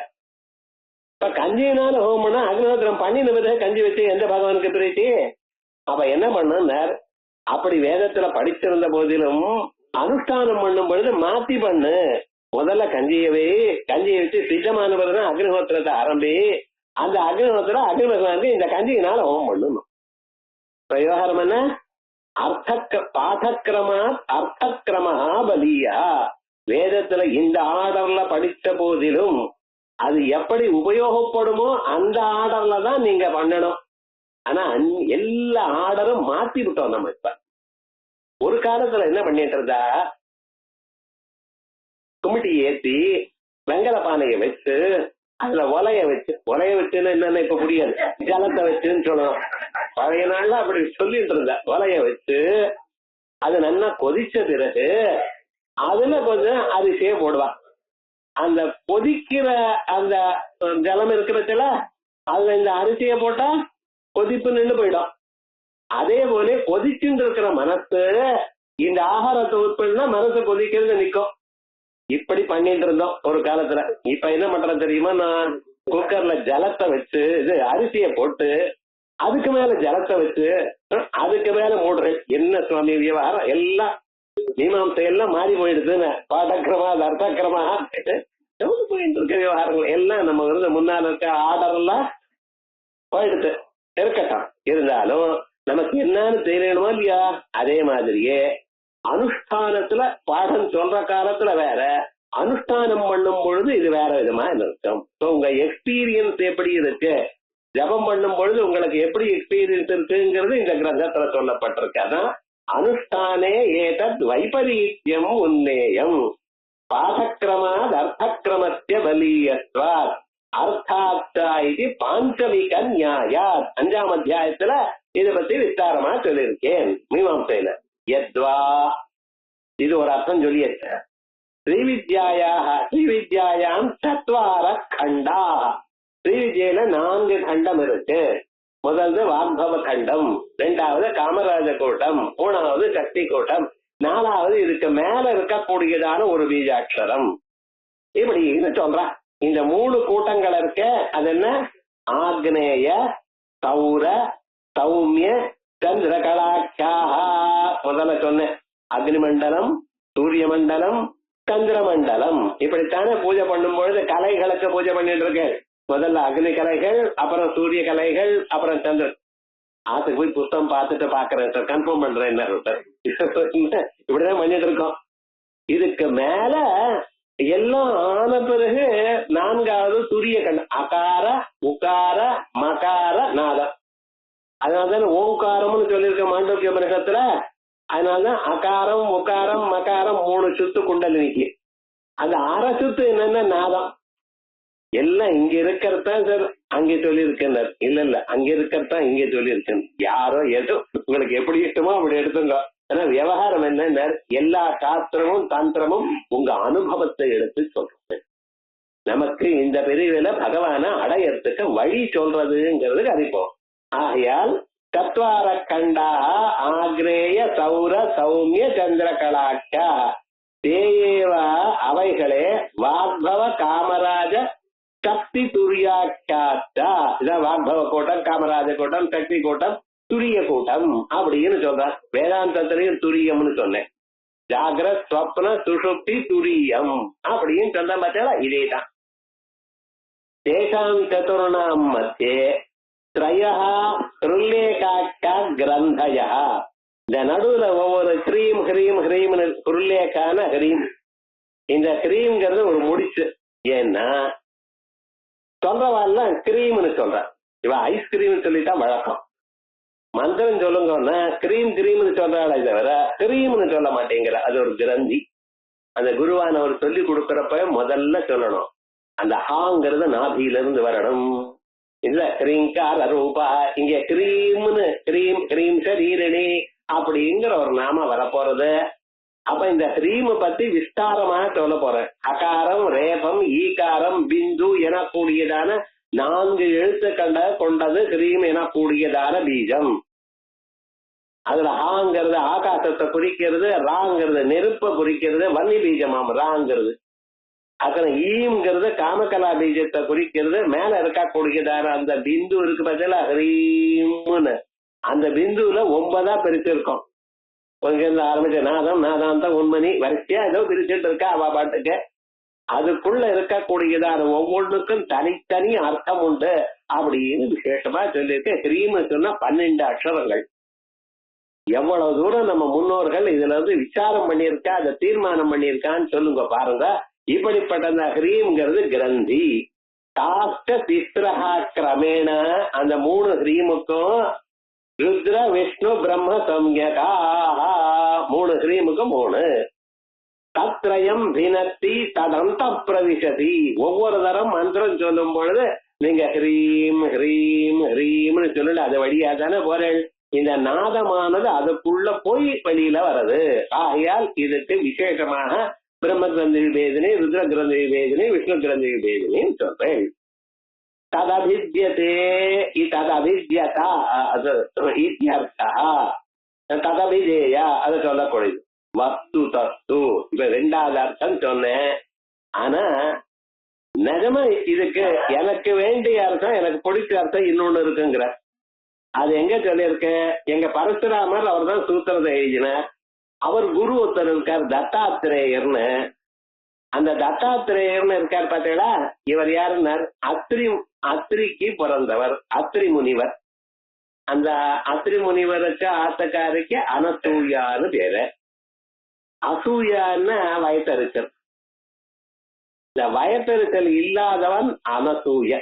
இப்ப கஞ்சியினால ஹோமம் பண்ணா அக்னிஹோத்திரம் பண்ணின பிறகு கஞ்சி வச்சு எந்த பகவானுக்கு பிரீத்தி? அப்ப என்ன பண்ணார்? அப்படி வேதத்துல படிச்சிருந்த போதிலும் அனுஷ்டானம் பண்ணும் பொழுது மாத்தி பண்ணு. முதல்ல கஞ்சியை வச்சு சித்தமான பிறகுதான் அக்னிஹோத்திரத்தை ஆரம்பி. அந்த அக்னிஹோத்திரம் அக்னிஹோத்திரம் இந்த கஞ்சியினால ஹோமம் பண்ணணும். விவகாரம் என்ன? பாடக்கிரமா அர்த்தக்கிரமா பலியா. வேதத்துல இந்த ஆர்டர்ல படித்த போதிலும் அது எப்படி உபயோகப்படுமோ அந்த ஆர்டர்ல தான் நீங்க பண்ணணும். ஆனா எல்லா ஆர்டரும் மாத்தி விட்டோம் நம்ம. இப்ப ஒரு காலத்துல என்ன பண்ணிட்டு இருந்தா, குமிட்டி ஏத்தி வெங்கல பானையை வச்சு அதுல ஒலைய வச்சுன்னு என்னன்னு இப்ப புரியாது, ஜலத்தை வச்சுன்னு சொல்லணும். பழைய நாள்ல அப்படி சொல்லிட்டு இருந்த. ஒலைய வச்சு அது நல்லா கொதிச்ச பிறகு அதுல கொஞ்சம் அரிசியே போடுவான். அந்த கொதிக்கிற அந்த ஜலம் இருக்கிறதுல அதுல இந்த அரிசியை போட்டா கொதிப்பு நின்று போயிடும். அதே போல கொதிச்சுட்டு இருக்கிற மனசு இந்த ஆகாரத்தை உட்படுனா மனசு கொதிக்கிறது நிற்கும். இப்படி பண்ணிட்டு இருந்தோம் ஒரு காலத்துல. இப்ப என்ன பண்றது தெரியுமா, நான் குக்கர்ல ஜலத்தை வச்சு இது அரிசியை போட்டு அதுக்கு மேல ஜலத்தை வச்சு அதுக்கு மேல மூடுறேன். என்ன சுவாமி விவகாரம்? எல்லாம் மீமாம்சை எல்லாம் மாறி போயிடுதுன்னு. பாடக்கிரமா அர்த்தக்கிரமா போயிட்டு இருக்க விவகாரங்கள் எல்லாம் நம்ம வந்து முன்னால இருக்க ஆர்டர் எல்லாம் போயிடுது. இருக்கட்டும், இருந்தாலும் நமக்கு என்னன்னு தெரியணுமா இல்லையா? அதே மாதிரியே அனுஷ்டானத்துல பாடம் சொல்ற காலத்துல வேற, அனுஷ்டானம் பண்ணும் பொழுது இது வேற விதமா இருக்கும். உங்க எக்ஸ்பீரியன்ஸ் எப்படி இருக்கு, ஜபம் பண்ணும் பொழுது உங்களுக்கு எப்படி எக்ஸ்பீரியன்ஸ் இருக்குங்கிறது இந்த கிரந்தத்துல சொல்லப்பட்டிருக்கு. அதான் அனுஷ்டானே ஏதத் வைபரீத்தியம் உன்னேயம் பாடக்கிரமாத் அர்த்தக்கிரமஸ்ய பலீயத்வாத் அர்த்தார்த்தா இது பாஞ்சமிக நியாயாத். 5ஆம் அத்தியாயத்துல இதை பத்தி விஸ்தாரமா சொல்லியிருக்கேன் மீமாம்சையில. யத்வா இது ஒரு அர்த்தம் சொல்லியிருக்க. ஸ்ரீவித்யாயாம் 4 கண்டா. ஸ்ரீவித்யில 4 கண்டம் இருக்கு. முதல்ல வாக்பவ கண்டம், 2வது காமராஜ கூட்டம், 3வது சக்தி கூட்டம், 4வது இதுக்கு மேல இருக்கக்கூடியதான ஒரு பீஜாட்சரம். இப்படின்னு சொல்றான். இந்த 3 கூட்டங்கள் இருக்க அது என்ன? ஆக்னேய, சௌர, சௌமிய, சந்திரகலாட்சாக. முதல்ல சொன்னேன், அக்னி மண்டலம், சூரிய மண்டலம், சந்திர மண்டலம். இப்படித்தானே பூஜை பண்ணும்பொழுது கலைகளுக்கு பூஜை பண்ணிட்டு இருக்கேன். முதல்ல அக்னி கலைகள், அப்புறம் சூரிய கலைகள், அப்புறம் சந்திரன். ஆத்துக்கு போய் புத்தகம் பார்த்துட்டு பாக்குறேன் சார், கன்ஃபார்ம் பண்றேன் சார். இப்படிதான் பண்ணிட்டு இருக்கோம். இதுக்கு மேல எல்லாம் ஆன பிறகு 4வது துரிய கண், அகார, உகார, மகார, நாதம். அதனாலதான் ஓங்காரம்னு சொல்லியிருக்க மாண்டூக்கிய உபநிஷத்துல. அதனாலதான் அகாரம், உகாரம், மகாரம் 3 சுத்து குண்டலினிக்கு. அந்த 6 சுத்து என்னன்னா நாதம். எல்லாம் இங்க இருக்கிறதான் சார் அங்கே சொல்லியிருக்கின்றார். இல்ல அங்க இருக்கிறதான் இங்கே சொல்லியிருக்கேன். யாரோ ஏதோ உங்களுக்கு எப்படி இஷ்டமோ அப்படி எடுத்துங்க. ஆனா விவகாரம் என்ன, எல்லா சாஸ்திரமும் தந்திரமும் உங்க அனுபவத்தை எடுத்து சொல்றது. நமக்கு இந்த பிரிவுல பகவான அடையறதுக்கு வழி சொல்றதுங்கிறது அறிப்போம். ஆகையால் சத்வார கண்டா ஆக்ரேய சௌர சௌமிய சந்திரகலாட்சா தேவா அவைகளே வாக்பவ காமராஜ சக்தி துரியாட்சா. இதான் வாக்பவ கூட்டம், காமராஜ கூட்டம், சக்தி கூட்டம், துரிய கூட்டம் அப்படின்னு சொல்றான். வேதாந்தத்திலையும் துரியம்னு சொன்னேன். ஜாகிரத், ஸ்வப்ன, சுஷுப்தி, துரியம் அப்படின்னு சொன்ன பார்த்தா இதேதான். தேசாம் சதுர்ணாம் மத்தியே த்ரயா ஹிருல்லேகாட்சா கிரந்தயா. இந்த நடுவுல ஒவ்வொரு கிரீம் ஹ்ரீம் ஹ்ரீம்னு ஹிருல்லேகான ஹ்ரீம். இந்த ஹ்ரீம்ங்கிறது ஒரு முடிச்சு. ஏன்னா சொல்றவாள்லாம் கிரீம்னு சொல்றான். இவன் ஐஸ்கிரீம்னு சொல்லிட்டான் வழக்கம். மந்திரம் சொல்லுங்கன்னா கிரீம் கிரீம்னு சொல்றாளே தவிர கிரீம்னு சொல்ல மாட்டேங்கிற. அது ஒரு கிரந்தி. அந்த குருவானவர் சொல்லி கொடுக்கறப்ப முதல்ல சொல்லணும், அந்த ஹாங்கிறது நாபியிலிருந்து வரணும். இல்ல கிரீங்கார ரூபா, இங்க கிரீம்னு கிரீம் கிரீம் சரீரணி அப்படிங்கிற ஒரு நாம வரப்போறது. அப்ப இந்த கிரீம் பத்தி விஸ்தாரமாக சொல்ல போறேன். அகாரம், ரேபம், ஈகாரம், பிந்து எனக்கூடியதான 4 எழுத்துக்களை கொண்டது கிரீம் எனக்கூடியதான பீஜம். அதுல ஆங்கிறது ஆகாசத்தை குறிக்கிறது, ராங்கிறது நெருப்பை குறிக்கிறது, வன்னி பீஜமாம் ராங்கிறது. அப்புறம் ஈம்ங்கிறது காமகலா பீஜத்தை குறிக்கிறது. மேல இருக்கக்கூடியதான அந்த பிந்து இருக்கு பார்த்தீங்களா, ஹரீம்னு. அந்த பிந்துல 9 பிரிச்சிருக்கோம். கொஞ்சம் ஆரம்பிச்ச நாதம், நாதாந்தம், உண்மணி வரிசையா ஏதோ பிரிச்சுட்டு இருக்கா அவ பாட்டுக்கு. அதுக்குள்ள இருக்கக்கூடியதான ஒவ்வொன்றுக்கும் தனித்தனி அர்த்தம் உண்டு அப்படின்னு விசேஷமா சொல்லியிருக்கு. ஹ்ரீம்னு சொன்னா 12 அக்ஷரங்கள். எவ்வளவு தூரம் நம்ம முன்னோர்கள் இதுல இருந்து விசாரம் பண்ணியிருக்கா, அதை தீர்மானம் பண்ணியிருக்கான்னு சொல்லுங்க பாருங்க. இப்படிப்பட்ட அந்த ஹ்ரீம்ங்கிறது கிரந்தி. காஷ்ட திஸ்ரஹா கிரமேண அந்த 3 ஹ்ரீமுக்கும் ருத்ர விஷ்ணு பிரம்ம சம்யகா 3 ஹ்ரீமுக்கும் 3 தத்ரயம் பினத்தி ததந்த பிரவிசதி. ஒவ்வொரு தரம் மந்திரம் சொல்லும் பொழுது நீங்க ஹ்ரீம் ஹ்ரீம் ஹ்ரீம்னு சொல்லல, அது வழியா தானே போறேன். இந்த நாதமானது அதுக்குள்ள போய் வெளியில வர்றது. ஆகையால் இதுக்கு விசேஷமாக பிரம்ம கிரந்தி விபேதினி, ருத்ர கிரந்தி விபேதினி, விஷ்ணு கிரந்தி விபேதினின்னு சொல்றேன். ததபித்யதே ததபித்யதா அது இத்யர்த்தா, ததபிதேயா அதை சொல்லக்கூடியது. வஸ்து தஸ்து இப்ப 2வது அர்த்தம் சொன்னேன். ஆனா நிஜமா இதுக்கு எனக்கு வேண்டிய அர்த்தம், எனக்கு பிடிச்ச அர்த்தம் இன்னொன்னு இருக்குங்கிற. அது எங்க சொல்லியிருக்கேன், எங்க பரசுராமர் அவர் தான் சூத்திரத்தை எழுதினார். அவர் குரு ஒருத்தர் இருக்கார் தத்தாத்திரேயர்னு. அந்த தத்தாத்திரேயர்னு இருக்கார் பார்த்தீங்களா, இவர் யாருன்னார், அத்ரிக்கு பிறந்தவர், அத்ரி முனிவர். அந்த அத்ரி முனிவருக்கு ஆத்தக்காரிக்கு அனசூயான்னு பேரு. அசூயான்னா வயத்தறிச்சல். இந்த வயத்தறிச்சல் இல்லாதவன் அனசூய.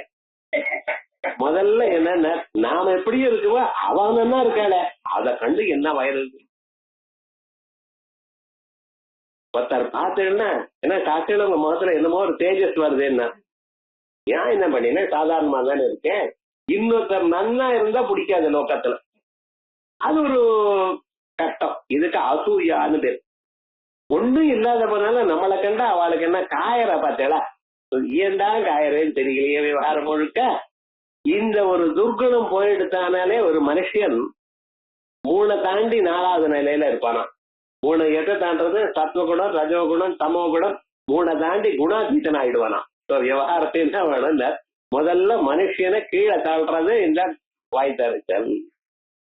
முதல்ல என்னன்னா, நாம எப்படி இருக்குவோ அவன் என்ன இருக்காள அதை கண்டு என்ன வயது இருக்கு. ஒருத்தர் பார்த்தேன்னா என்ன காக்கையில உங்க முகத்துல என்னமோ ஒரு தேஜஸ் வருது. ஏன் என்ன பண்ணீங்கன்னா சாதாரணமா தானே இருக்கேன். இன்னொருத்தர் நன்னா இருந்தா பிடிக்காது லோக்கத்துல, அது ஒரு கஷ்டம். இதுக்கு அசூயான்னு பேர். ஒண்ணும் இல்லாத போனால நம்மளை கண்டா அவளுக்கு என்ன காயற பார்த்தேடா, ஏன்டா காயறேன்னு தெரியலையே விவகாரம் முழுக்க. இந்த ஒரு துர்குணம் போயிடுத்தானாலே ஒரு மனுஷன் 3 தாண்டி 4வது நிலையில இருப்பானா. 3 எதை தாண்டது, சத்வகுணம், ரஜோகுணம், தமோகுணம் 3 தாண்டி குணாதீதன் ஆயிடுவானா. விவகாரத்தையும் தான் வேணும். முதல்ல மனுஷனை கீழே தள்ளுறது இந்த வாய்த்தறிச்சல்.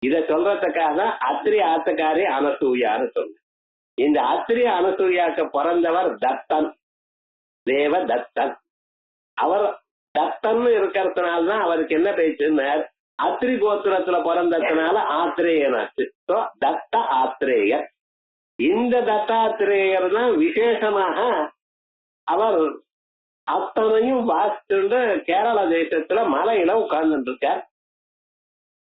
இத சொல்றதுக்காக அத்திரி ஆத்துக்காரி அனசூயான்னு சொல்லு. இந்த அத்திரி அனசூயாக்கு பிறந்தவர் தத்தன், தேவ தத்தன். அவர் தத்தன்னு இருக்கிறதுனால்தான் அவருக்கு என்ன பேச்சுன்னு அத்திரி கோத்திரத்துல பிறந்ததுனால ஆத்திரேயனாச்சு. தத்த ஆத்திரேயர். இந்த தத்தாத்திரேயர் தான் விசேஷமாக அவர் அத்தனையும் வாசிச்சுண்டு கேரள தேசத்துல மலையில உட்கார்ந்துட்டு இருக்கார்.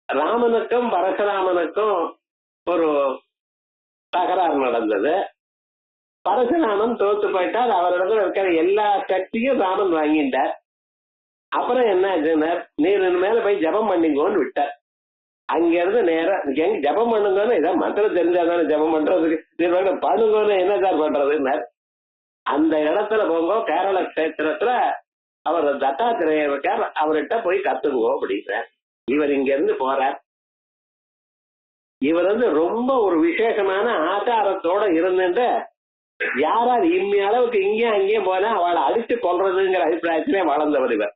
ராமனுக்கும் பரசுராமனுக்கும் ஒரு தகராறு நடந்தது. பரசுராமன் தோத்து போயிட்டார். அவரிடத்துல இருக்கிற எல்லா சக்தியும் ராமன் வாங்கிட்டார். அப்புறம் என்ன ஆச்சுன்னா, நீர் மேல போய் ஜபம் பண்ணிங்கோன்னு விட்டார். அங்க இருந்து நேரம் ஜபம் பண்ணுங்கன்னு ஏதோ மந்திரம் தெரிஞ்சாதானே ஜபம் பண்றதுக்கு, நீர் பண்ணுங்கன்னு என்ன சார் பண்றதுன்னு அந்த இடத்துல போங்க. கேரள கஷேத்திரத்துல அவர் தத்தாத்திரேயர் இருக்கார், அவர்கிட்ட போய் கத்துக்குவோம் அப்படிங்கிறார். இவர் இங்க இருந்து போறார். இவர் ரொம்ப ஒரு விசேஷமான ஆச்சாரத்தோட இருந்துட்டு யாரார் இம்மி அளவுக்கு இங்கேயும் அங்கேயும் போனா அவளை அடிச்சு கொள்றதுங்கிற அபிப்பிராயத்திலே வளர்ந்தவர் இவர்.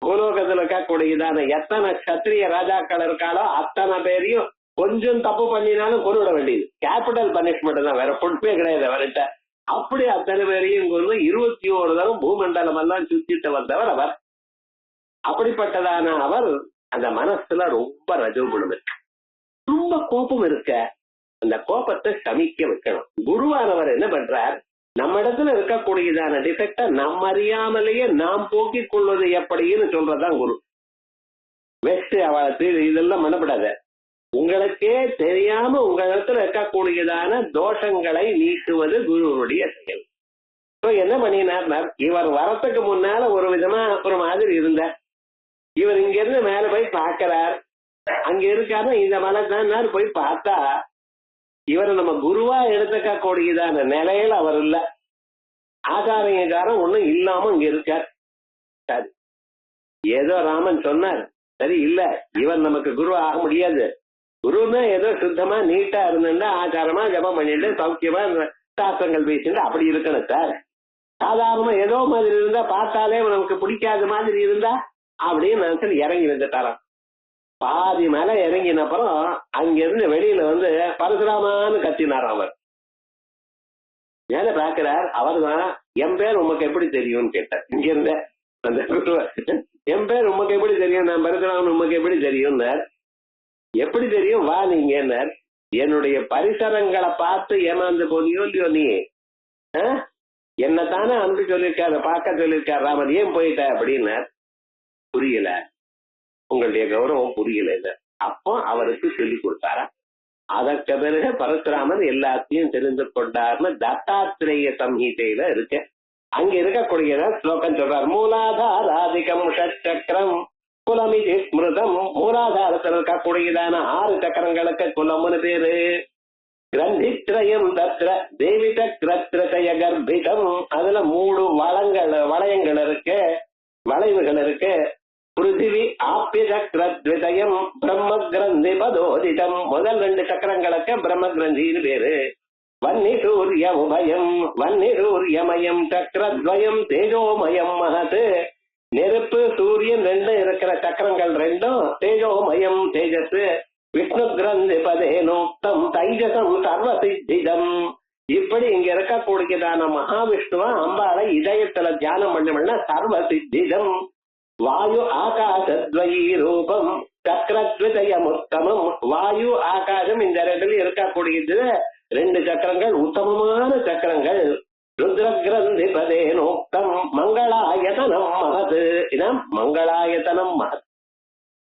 பூலோகத்தில் இருக்கக்கூடியதான எத்தனை சத்திரிய ராஜாக்கள் இருக்காளோ அத்தனை பேரையும் கொஞ்சம் தப்பு பண்ணினாலும் கொண்டுவிட வேண்டியது. கேபிட்டல் பனிஷ்மெண்ட் தான், வேற பொறுப்பே கிடையாது அவர்கிட்ட. அப்படி அத்தனை பேரையும் கொண்டு 21 தரம் பூமண்டலம் எல்லாம் சுத்திட்டு வந்தவர் அவர். அப்படிப்பட்டதான அவர் அந்த மனசுல ரொம்ப ரஜோகுணம் இருக்கு, ரொம்ப கோபம் இருக்க. அந்த கோபத்தை சமிக்க வைக்கணும். குருவானவர் என்ன பண்றார், நம்ம இடத்துல இருக்கக்கூடியதான டிஃபெக்ட நம்ம அறியாமலேயே நாம் போக்கிக் கொள்வது எப்படின்னு சொல்றதுதான் குரு. வெஸ்ட் அவளை இதெல்லாம் பண்ணப்படாத, உங்களுக்கே தெரியாம உங்க இடத்துல இருக்கக்கூடியதான தோஷங்களை நீக்குவது குருவுடைய செயல். என்ன பண்ணினார், இவர் வரத்துக்கு முன்னால ஒரு விதமா ஒரு மாதிரி இருந்தார். இவர் இங்க இருந்து மேல போய் பார்க்கிறார். அங்க இருக்காரு இந்த மலை தான் போய் பார்த்தா இவர் நம்ம குருவா எடுத்துக்க கூடியதான நிலையில அவர் இல்ல. ஆச்சாரியக்காரன் ஒண்ணும் இல்லாம இங்க இருக்கார். சரி, ஏதோ ராமன் சொன்னார், சரி இல்ல இவர் நமக்கு குரு ஆக முடியாது. குருன்னா ஏதோ சுத்தமா நீட்டா இருந்துட்டா ஆச்சாரமா ஜபம் பண்ணிட்டு சௌக்கியமா சாஸ்திரங்கள் பேசிட்டு அப்படி இருக்கணும் சார். சாதாரணமா ஏதோ மாதிரி இருந்தா பார்த்தாலே நமக்கு பிடிக்காத மாதிரி இருந்தா அப்படின்னு நினைச்சு இறங்கி வந்துட்டாராம். பாதி மேல இறங்கின அப்புறம் அங்கிருந்து வெளியில பரசுராமான்னு கத்தினார். அவர் மேல பாக்குறார். அவர் தான், என் பேர் உமக்கு எப்படி தெரியும்னு கேட்டார். இங்க இருந்த அந்த என் பேர் உமக்கு எப்படி தெரியும், நான் பரசுராமன் உமக்கு எப்படி தெரியும்னார். எப்படி தெரியும், வா நீங்க. என்னுடைய பரிசரங்களை பார்த்து ஏமாந்து போனியோ இல்லையோ நீ, என்னத்தானே அனுப்பி சொல்லியிருக்காரு, பார்க்க சொல்லியிருக்காரு ராமன், ஏன் போயிட்ட அப்படின்னார். புரியல, உங்களுடைய கௌரவம் புரியல. அப்போ அவருக்கு சொல்லி கொடுத்தாரா. அதற்கு பிறகு பரசுராமன் எல்லாத்தையும் தெரிந்து கொண்டார்னு தத்தாத்திரேய சம்ஹிதையில இருக்கு. அங்க இருக்கக்கூடிய ஸ்லோகம் சொல்றார். மூலாதாராதிகம் ஷட்சக்கரம் குலமிதி ஸ்மிருதம். மூலாதாரத்தில் இருக்கக்கூடியதான 6 சக்கரங்களுக்கு குலம்னு பேரு. கிரந்தித்ரயம் தத்ர தேவி சக்கரத்ரய கர்ப்பிதம். அதுல 3 வளையங்கள் இருக்கு, வளைவுகள் இருக்கு. பிருத்திவி ஆப்பிய சக்கரத்விதயம் பிரம்ம கிரந்தி பதோதிதம். முதல் 2 சக்கரங்களுக்கு பிரம்ம கிரந்தின்னு பேரு. வன்னி சூரிய உபயம் வன்னி சூரியமயம் சக்கரத்வயம் தேஜோமயம் மகத். நெருப்பு சூரியன் 2 இருக்கிற சக்கரங்கள் 2 தேஜோமயம் தேஜஸ். விஷ்ணு கிரந்தி பதேனோக்தம் தைஜசம் சர்வசித்திதம். இப்படி இங்க இருக்கக்கூடியதான மகாவிஷ்ணுவா அம்பாளை இதயத்துல தியானம் பண்ண சர்வசித்திதம். வாயு ஆகாசத்வயி ரூபம் சக்கரத்விதயமுத்தமம். வாயு ஆகாசம் இந்த 2 இருக்கக்கூடியது 2 சக்கரங்கள், உத்தமமான சக்கரங்கள். ருத்ரகிரந்தி பதேனோக்தம் மங்களாயதனம் மகது. இதான் மங்களாயதனம் மகத்,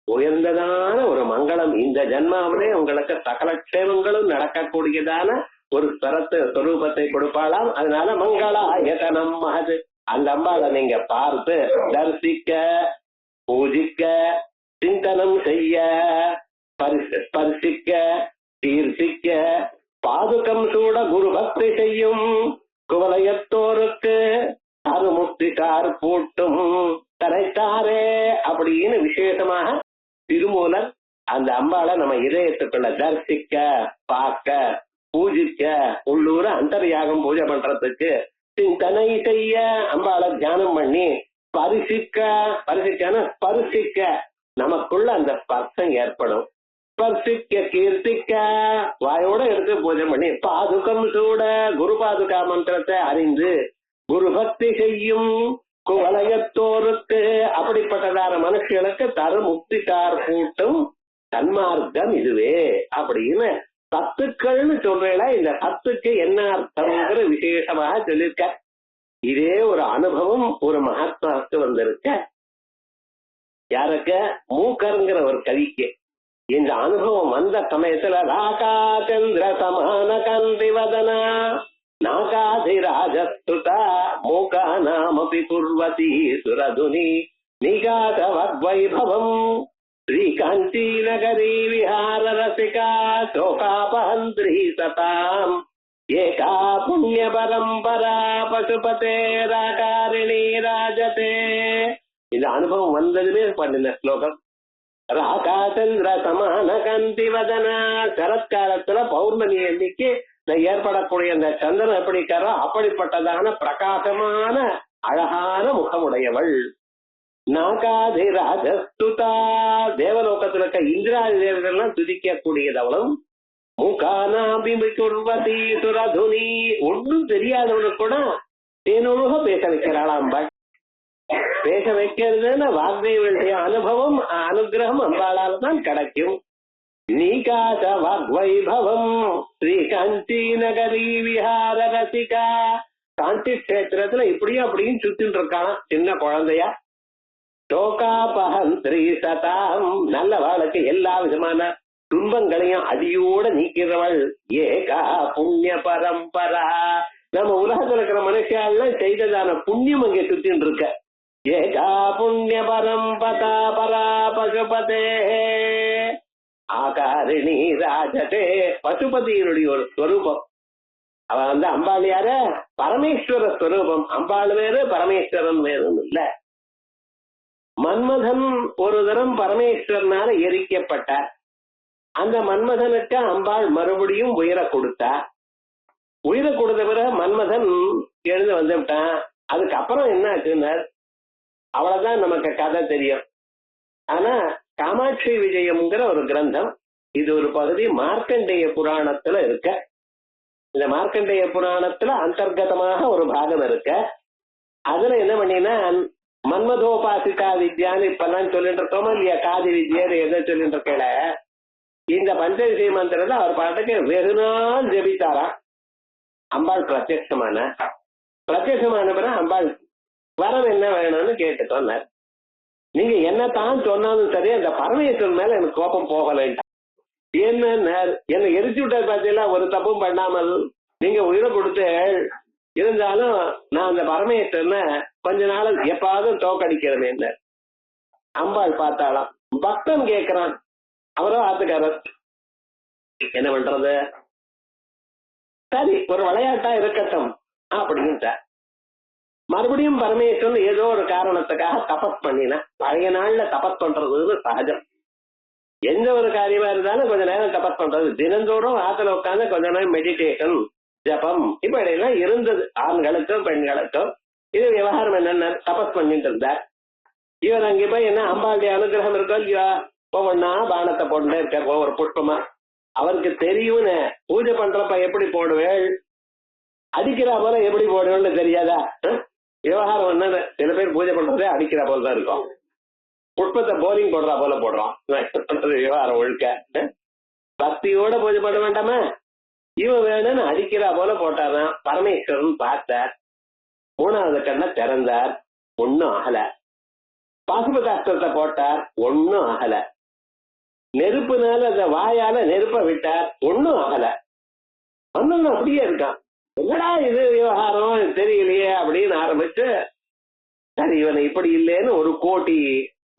உயர்ந்ததான ஒரு மங்களம். இந்த ஜன்மாவிலே உங்களுக்கு சகல க்ஷேமங்களும் நடக்கக்கூடியதான ஒரு ஸ்வரூபத்தை கொடுப்பாளாம். அதனால மங்களாயதனம் மகது. அந்த அம்பாளை நீங்க பார்த்து தரிசிக்க, பூஜிக்க, சிந்தனம் செய்ய, ஸ்பர்சிக்க, கீர்த்திக்க, பாதுகம் சூட குரு பக்தி செய்யும் குவலயத்தோருக்கு அருமுத்திகார் பூட்டும் தரைத்தாரே அப்படின்னு விசேஷமாக திருமூலர் அந்த அம்பாளை நம்ம இதயத்துக்குள்ள தரிசிக்க, பார்க்க, பூஜிக்க, உள்ளூர அந்தர்யாகம் பூஜை பண்றதுக்கு சிந்தனை செய்ய அம்பாளை தியானம் பண்ணி பரிசிக்க நமக்குள்ள அந்த ஸ்பர்சம் ஏற்படும். ஸ்பர்சிக்க கீர்த்திக்க வாயோட எடுத்து பூஜை பண்ணி பாதுகம் சூட குரு பாதுகா மந்திரத்தை அறிந்து குரு பக்தி செய்யும் குவலயத்தோருக்கு அப்படிப்பட்டதான மனுஷர்களுக்கு தரு முக்திகார் கூட்டும் தன்மார்க்கம் இதுவே அப்படின்னு சத்துக்கள்னு சொல்றேன். இந்த சத்துக்கு என்ன அர்த்தம்ங்கிற விசேஷமாக சொல்லியிருக்க. இதே ஒரு அனுபவம் ஒரு மகாத்மாவுக்கு வந்திருக்க. யாருக்கு? மூக்கருங்கிற ஒரு கவிக்கு இந்த அனுபவம் வந்த சமயத்துல ராகா சந்திர சமான கந்தி வதனா நாகாதிராஜஸ்துதா மூகா நாமபி குர்வதி சுரதுனி நிகாத வக்வைபவம் ஸ்ரீகாந்தி நகரி விஹார ரசிகா சோகாபஹந்திரி சதாம் ஏகா புண்ணிய பரம்பரா பசுபதே ராகாரிணி ராஜதே. இந்த அனுபவம் வந்ததுமே பண்ணின ஸ்லோகம். ராகா சந்திர சமான கந்தி வதனா, சரத்காலத்துல பௌர்ணமி அன்னைக்கு ஏற்படக்கூடிய அந்த சந்திரன் எப்படி இருக்காரோ அப்படிப்பட்டதான பிரகாசமான அழகான முகமுடையவள். நாகாதிராஜஸ்துதா, தேவலோகத்துல இருக்க இந்திராதி தேவர்கள்லாம் துதிக்க கூடியதவளும். முகானாபிமுர்வதி சுரதுனி, ஒன்றும் தெரியாதவனுக்கு கூட தேனொழுக பேச வைக்கிறாள் அம்பாள். பேச வைக்கிறதுன்னு வாக்தேவனுடைய அனுபவம் அனுகிரகம் அம்பாளால் தான் கிடைக்கும். நீகாச வாக்வைபவம் ஸ்ரீகாந்தி நகரி விஹார ரசிகா, காந்தி கஷேத்திரத்துல இப்படியும் அப்படியும் சுத்தின்னு இருக்கான் சின்ன குழந்தையா. டோகாபஹந்திரி சதாம், நல்ல வாழ்க்கை எல்லா விதமான துன்பங்களையும் அடியோட நீக்கிறவள். ஏகா புண்ணிய பரம்பரா, நம்ம உலகத்துல இருக்கிற மனுஷாலாம் செய்ததான புண்ணியம் அங்கே சுத்தின்னு இருக்க. ஏகா புண்ணிய பரம்பதா பரா பசுபதே ஆகாரிணி ராஜதே, பசுபதியினுடைய ஒரு ஸ்வரூபம். அவ அம்பாள் யார? பரமேஸ்வர ஸ்வரூபம். அம்பாள் வேறு பரமேஸ்வரன் வேறும் இல்ல. மன்மதன் ஒரு தரம் பரமேஸ்வரனால எரிக்கப்பட்டார். அந்த மன்மதனுக்கு அம்பாள் மறுபடியும் உயிரை கொடுத்தா. உயிரை கொடுத்த பிறகு மன்மதன் எழுந்து வந்துவிட்டான். அதுக்கப்புறம் என்ன ஆச்சுன்னா அவ்வளவுதான் நமக்கு கதை தெரியும். ஆனா காமாட்சி விஜயம்ங்கிற ஒரு கிரந்தம், இது ஒரு பகுதி மார்க்கண்டேய புராணத்துல இருக்க. இந்த மார்க்கண்டேய புராணத்துல அந்தர்கதமாக ஒரு பாகம் இருக்க. அதுல என்ன பண்ணினா மன்மதோபாசிகா வித்யான்னு இப்பெல்லாம் சொல்லிட்டு இருக்கோமா இல்லையா, காதி வித்யன்னு எதை சொல்லிட்டு இருக்கல. இந்த பஞ்சவிஷய மந்திரத்தை அவர் பாட்டுக்கு வெகு நாள் ஜபித்தாராம். அம்பாள் பிரத்யட்சமான பிறகு அம்பாள் வரம் என்ன வேணும்னு கேட்டு சொன்னார். நீங்க என்னத்தான் சொன்னாலும் சரி, அந்த பரமேஸ்வரன் மேல எனக்கு கோபம் போகல. என்ன என்னை எரிச்சு விட்ட பார்த்தீங்களா, ஒரு தப்பும் பண்ணாமல் நீங்க உயிரை கொடுத்து இருந்தாலும் நான் அந்த பரமேஸ்வரனை கொஞ்ச நாள் எப்பாவது தோக்கடிக்கிறேன். அம்பாள் பார்த்தாலாம். பக்தன் கேட்கிறான், அவரோ ஆத்துக்காரர். என்ன பண்றது? சரி, ஒரு விளையாட்டா இருக்கட்டும் அப்படின்னு மறுபடியும் பரமேஸ்வரன் ஏதோ ஒரு காரணத்துக்காக தபஸ் பண்ணினா. பழைய நாள்ல தபஸ் பண்றதுன்னு சகஜம். எந்த ஒரு காரியமா இருந்தாலும் கொஞ்ச நேரம் தபஸ் பண்றது. தினந்தோறும் ஆத்துல உட்காந்து கொஞ்ச நேரம் மெடிடேஷன், ஜபம் இப்படி எல்லாம் இருந்தது ஆண்களுக்கும் பெண்களுக்கும். இது விவகாரம் என்னென்ன தபஸ் பண்ணிட்டு இருந்தார். இவர் அங்கே போய் என்ன அம்பாளுடைய அனுகிரகம் இருக்கோ இல்லையா, ஒவ்வொன்னா பானத்தை போட்டுட்டே இருக்க ஒவ்வொரு புஷ்பமா. அவருக்கு தெரியும்னு பூஜை பண்றப்ப எப்படி போடுவேள், அடிக்கிறா போல எப்படி போடுவேன்னு தெரியாதா? விவகாரம் என்ன, சில பேர் பூஜை பண்றதே அடிக்கிறா போல தான் இருக்கும். புஷ்பத்தை போலிங் போடுறா போல போடுறோம். விவகாரம் ஒழுக்க பக்தியோட பூஜை பண்ண வேண்டாமா? இவன் வேணும்னு அடிக்கிறா போல போட்டாதான். பரமேஸ்வரன் பார்த்தார். மூணாவது கண்ணை திறந்தார், ஒன்னும் ஆகல. பாசுபதாஸ்திரத்தை போட்டார், ஒன்னும் ஆகல. நெருப்புனால அந்த வாயால நெருப்ப விட்டார், ஒன்னும் ஆகல. ஒன்னும் அப்படியே இருக்கான். என்னடா இது விவகாரம் தெரியலையே அப்படின்னு ஆரம்பிச்சு, சரி இவனை இப்படி இல்லைன்னு 1 கோடி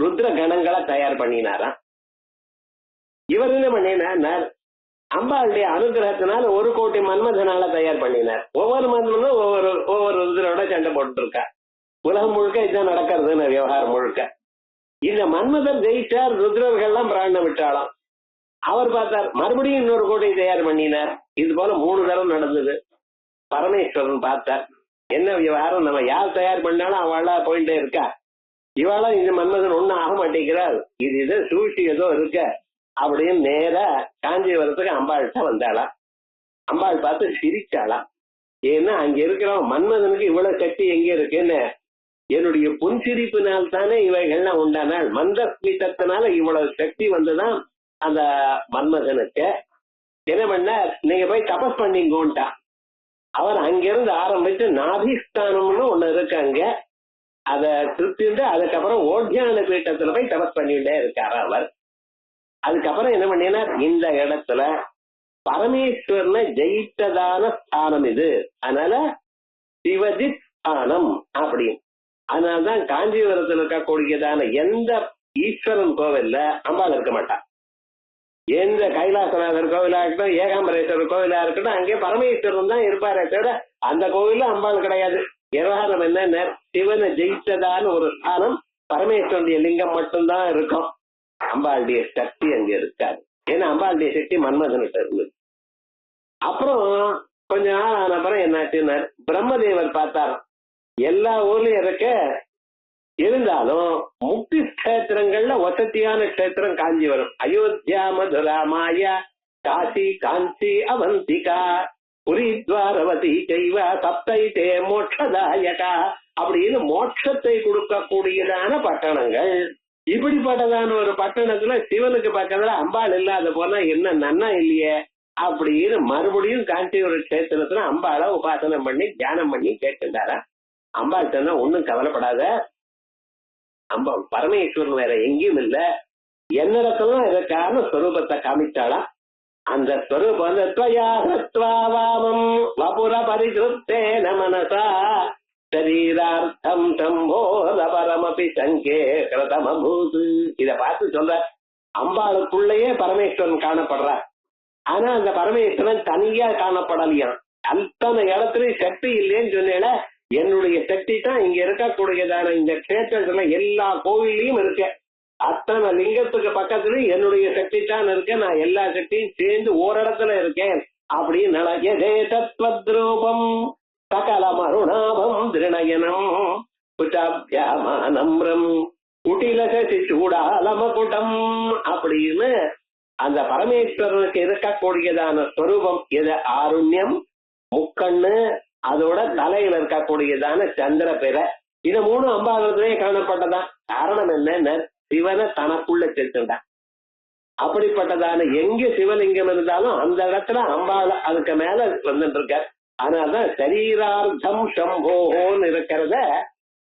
ருத்ர கணங்களை தயார் பண்ணினாராம். இவர் என்ன பண்ணினார், அம்பாளுடைய அனுகிரகத்தினால 1 கோடி மன்மதனால தயார் பண்ணினார். ஒவ்வொரு மன்மதனும் ஒவ்வொரு ருத்ரோட சண்டை போட்டு இருக்கா. உலகம் முழுக்க இதுதான் நடக்கிறதுன்னு விவகாரம் முழுக்க. இந்த மன்மதன் ஜெயிச்சார், ருத்ரர்கள்லாம் பிராணம் விட்டாலாம். அவர் பார்த்தார், மறுபடியும் 1 கோடி தயார் பண்ணினார். இது போல 3 தரம் நடந்தது. பரமேஸ்வரன் பார்த்தார், என்ன விவகாரம், நம்ம யார் தயார் பண்ணாலும் அவளா போயிட்டே இருக்கா, இவாளா இந்த மன்மதன் ஒண்ணும் ஆக மாட்டேங்கிறார், இது சூழ்ச்சி ஏதோ இருக்க அப்படின்னு நேரா காஞ்சிபுரத்துக்கு அம்பாள்கிட்ட வந்தாளா. அம்பாள் பார்த்து சிரிச்சாளா. ஏன்னா அங்க இருக்கிறவன் மன்மதனுக்கு இவ்வளவு சக்தி எங்க இருக்குன்னு, என்னுடைய புன்சிரிப்பினால் தானே இவைகள்லாம் உண்டானால், மந்த ஸ்மிதத்தினால இவ்வளவு சக்தி வந்துதான் அந்த மன்மதனுக்கு. என்ன பண்ண, நீங்க போய் தபஸ் பண்ணிங்கோன்ட்டா. அவர் அங்கிருந்து ஆரம்பிச்சு நாபிஸ்தானம்னு ஒண்ணு இருக்கு அங்க, அத திருப்திண்டு அதுக்கப்புறம் ஓட்யான பீட்டத்துல போய் தபஸ் பண்ணிட்டே இருக்காரு அவர். அதுக்கப்புறம் என்ன பண்ணினார், இந்த இடத்துல பரமேஸ்வரனை ஜெயித்ததான ஸ்தானம் இது, அதனால சிவஜித் ஸ்தானம் அப்படின்னு. அதனால்தான் காஞ்சிபுரத்தில் இருக்கக்கூடியதான எந்த ஈஸ்வரன் கோவில்ல அம்பாள் இருக்க மாட்டான். எந்த கைலாசநாதர் கோவிலா இருக்கட்டும், ஏகாம்பரேஸ்வரர் கோவிலா இருக்கட்டும், அங்கே பரமேஸ்வரன் தான் இருப்பாரே தவிர அந்த கோவில்ல அம்பாள் கிடையாது. விவகாரம் என்ன, சிவனை ஜெயித்ததான ஒரு ஸ்தானம் பரமேஸ்வரனுடைய லிங்கம் மட்டும்தான் இருக்கும், அம்பாளுடைய சக்தி அங்க இருக்காது. ஏன்னா அம்பாளுடைய சக்தி மன்மதன்கிட்ட இருந்தது. அப்புறம் கொஞ்ச நாள் ஆன அப்புறம் என்னாச்சுன்னா, பிரம்மதேவர் பார்த்தாராம் எல்லா ஊர்லயும் இருக்க, இருந்தாலும் முக்தி கஷேத்திரங்கள்ல வசதியான கஷேத்திரம் காஞ்சிபுரம். அயோத்தியா, மதுரா, மாயா, காசி, காஞ்சி, அவந்திகா, புரித்வாரவதி செய்வ சப்தைதே மோட்சதாயகா அப்படின்னு மோட்சத்தை கொடுக்கக்கூடியதான பட்டணங்கள். இப்படிப்பட்டதான ஒரு பட்டணத்துல சிவனுக்கு பக்கத்துல அம்பாள் இல்லாத போனா என்ன நன்னா இல்லையே அப்படின்னு மறுபடியும் காஞ்சிபுரம் கஷேத்திரத்துல அம்பாளை உபாசனம் பண்ணி தியானம் பண்ணி கேட்டுட்டாரா. அம்பாள் சொன்னா ஒன்னும் கவலைப்படாத, அம்பா பரமேஸ்வரன் வேற எங்கேயும் இல்ல, என்னிடத்துலாம் இருக்கான்னு ஸ்வரூபத்தை காமிச்சாளா. அந்த ஸ்வரூபம் வந்து துவயாத்வாவாமம் வபுர பரிசுத்தேன மனசா சரீரார்த்தம் சம்போத பரமபி சங்கே கிருதமபூது. இத பார்த்து சொல்ற, அம்பாளுக்குள்ளேயே பரமேஸ்வரன் காணப்படுறார். ஆனா அந்த பரமேஸ்வரன் தனியா காணப்படலையாம். அத்தனை இடத்துலயும் சக்தி இல்லைன்னு சொன்னேல, என்னுடைய சக்தி தான் இங்க இருக்கக்கூடியதான இந்த கஷேத்திரத்துல எல்லா கோவிலையும் இருக்க, அத்தனை லிங்கத்துக்கு பக்கத்துலயும் என்னுடைய சக்தி தான் இருக்க, நான் எல்லா சக்தியும் சேர்ந்து ஓரிடத்துல இருக்கேன் அப்படின்னு தத்வத்ரூபம் சகல மருணாபம் திருநயனம் குட்டாபியாமானம்ரம் குட்டிலசி சூடாலமகுடம் அப்படின்னு அந்த பரமேஸ்வரனுக்கு இருக்கக்கூடியதான ஸ்வரூபம் எது, ஆருண்யம், முக்கண்ணு, அதோட தலையில இருக்கக்கூடியதான சந்திர பெற, இது மூணு அம்பாளத்திலே காணப்பட்டதான். காரணம் என்ன, சிவனை தனக்குள்ள செலுத்துட்டான். அப்படிப்பட்டதான எங்க சிவலிங்கம் இருந்தாலும் அந்த இடத்துல அம்பாள் அதுக்கு மேல வந்துட்டு இருக்க. அதனாலதான் சரீரார்த்தம் சம்போன்னு இருக்கிறத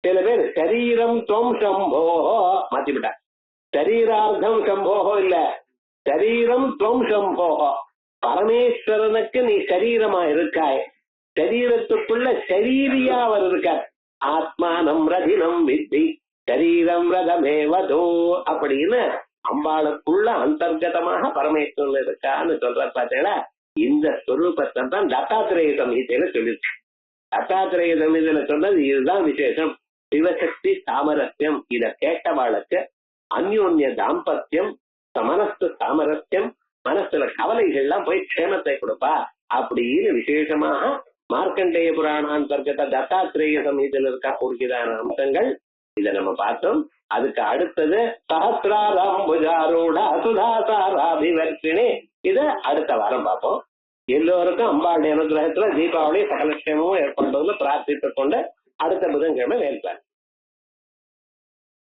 சில பேர் சரீரம் தொம் சம்போஹோ மாத்திவிட்டார். சரீரார்த்தம் சம்போஹோ இல்ல, சரீரம் தொம் சம்போஹோ. பரமேஸ்வரனுக்கு நீ சரீரமா இருக்காய், சரீரத்துக்குள்ள சரீரியா அவர் இருக்கார். ஆத்மானம் ரதினம் வித்தி சரீரம் ரதமேவதோ அப்படின்னு அம்பாளுக்குள்ள அந்தர்கதமாக பரமேஸ்வரன் இருக்கான்னு சொல்ற பார்த்தீங்களா. இந்த ஸ்வரூபத்தை தான் தத்தாத்திரேய சம்ஹிதையில சொல்லிருக்கு. தத்தாத்திரேய சம்ஹிதையில சொன்னது இதுதான் விசேஷம், சிவசக்தி சாமரஸ்யம். இத கேட்டவாளுக்கு அந்யோன்ய தாம்பத்தியம், மனசு சாமரஸ்யம், மனசுல கவலைகள்லாம் போய் க்ஷேமத்தை கொடுப்பா அப்படின்னு விசேஷமாக மார்க்கண்டேய புராணாந்தர்கத தத்தாத்திரேய சம்ஹிதையில இருக்கக்கூடியதான அம்சங்கள் இதை நம்ம பார்த்தோம். அதுக்கு அடுத்தது சஹஸ்ராரம்புஜாரூட சுதாசாராபிவர்ஷினி, இதை அடுத்த வாரம் பார்ப்போம். எல்லோருக்கும் அம்பாளுடைய அனுகிரகத்துல தீபாவளி சகலட்சேமமும் ஏற்படுவதில் பிரார்த்தித்துக் கொண்டு அடுத்த புதன்கிழமை வேல்பார்.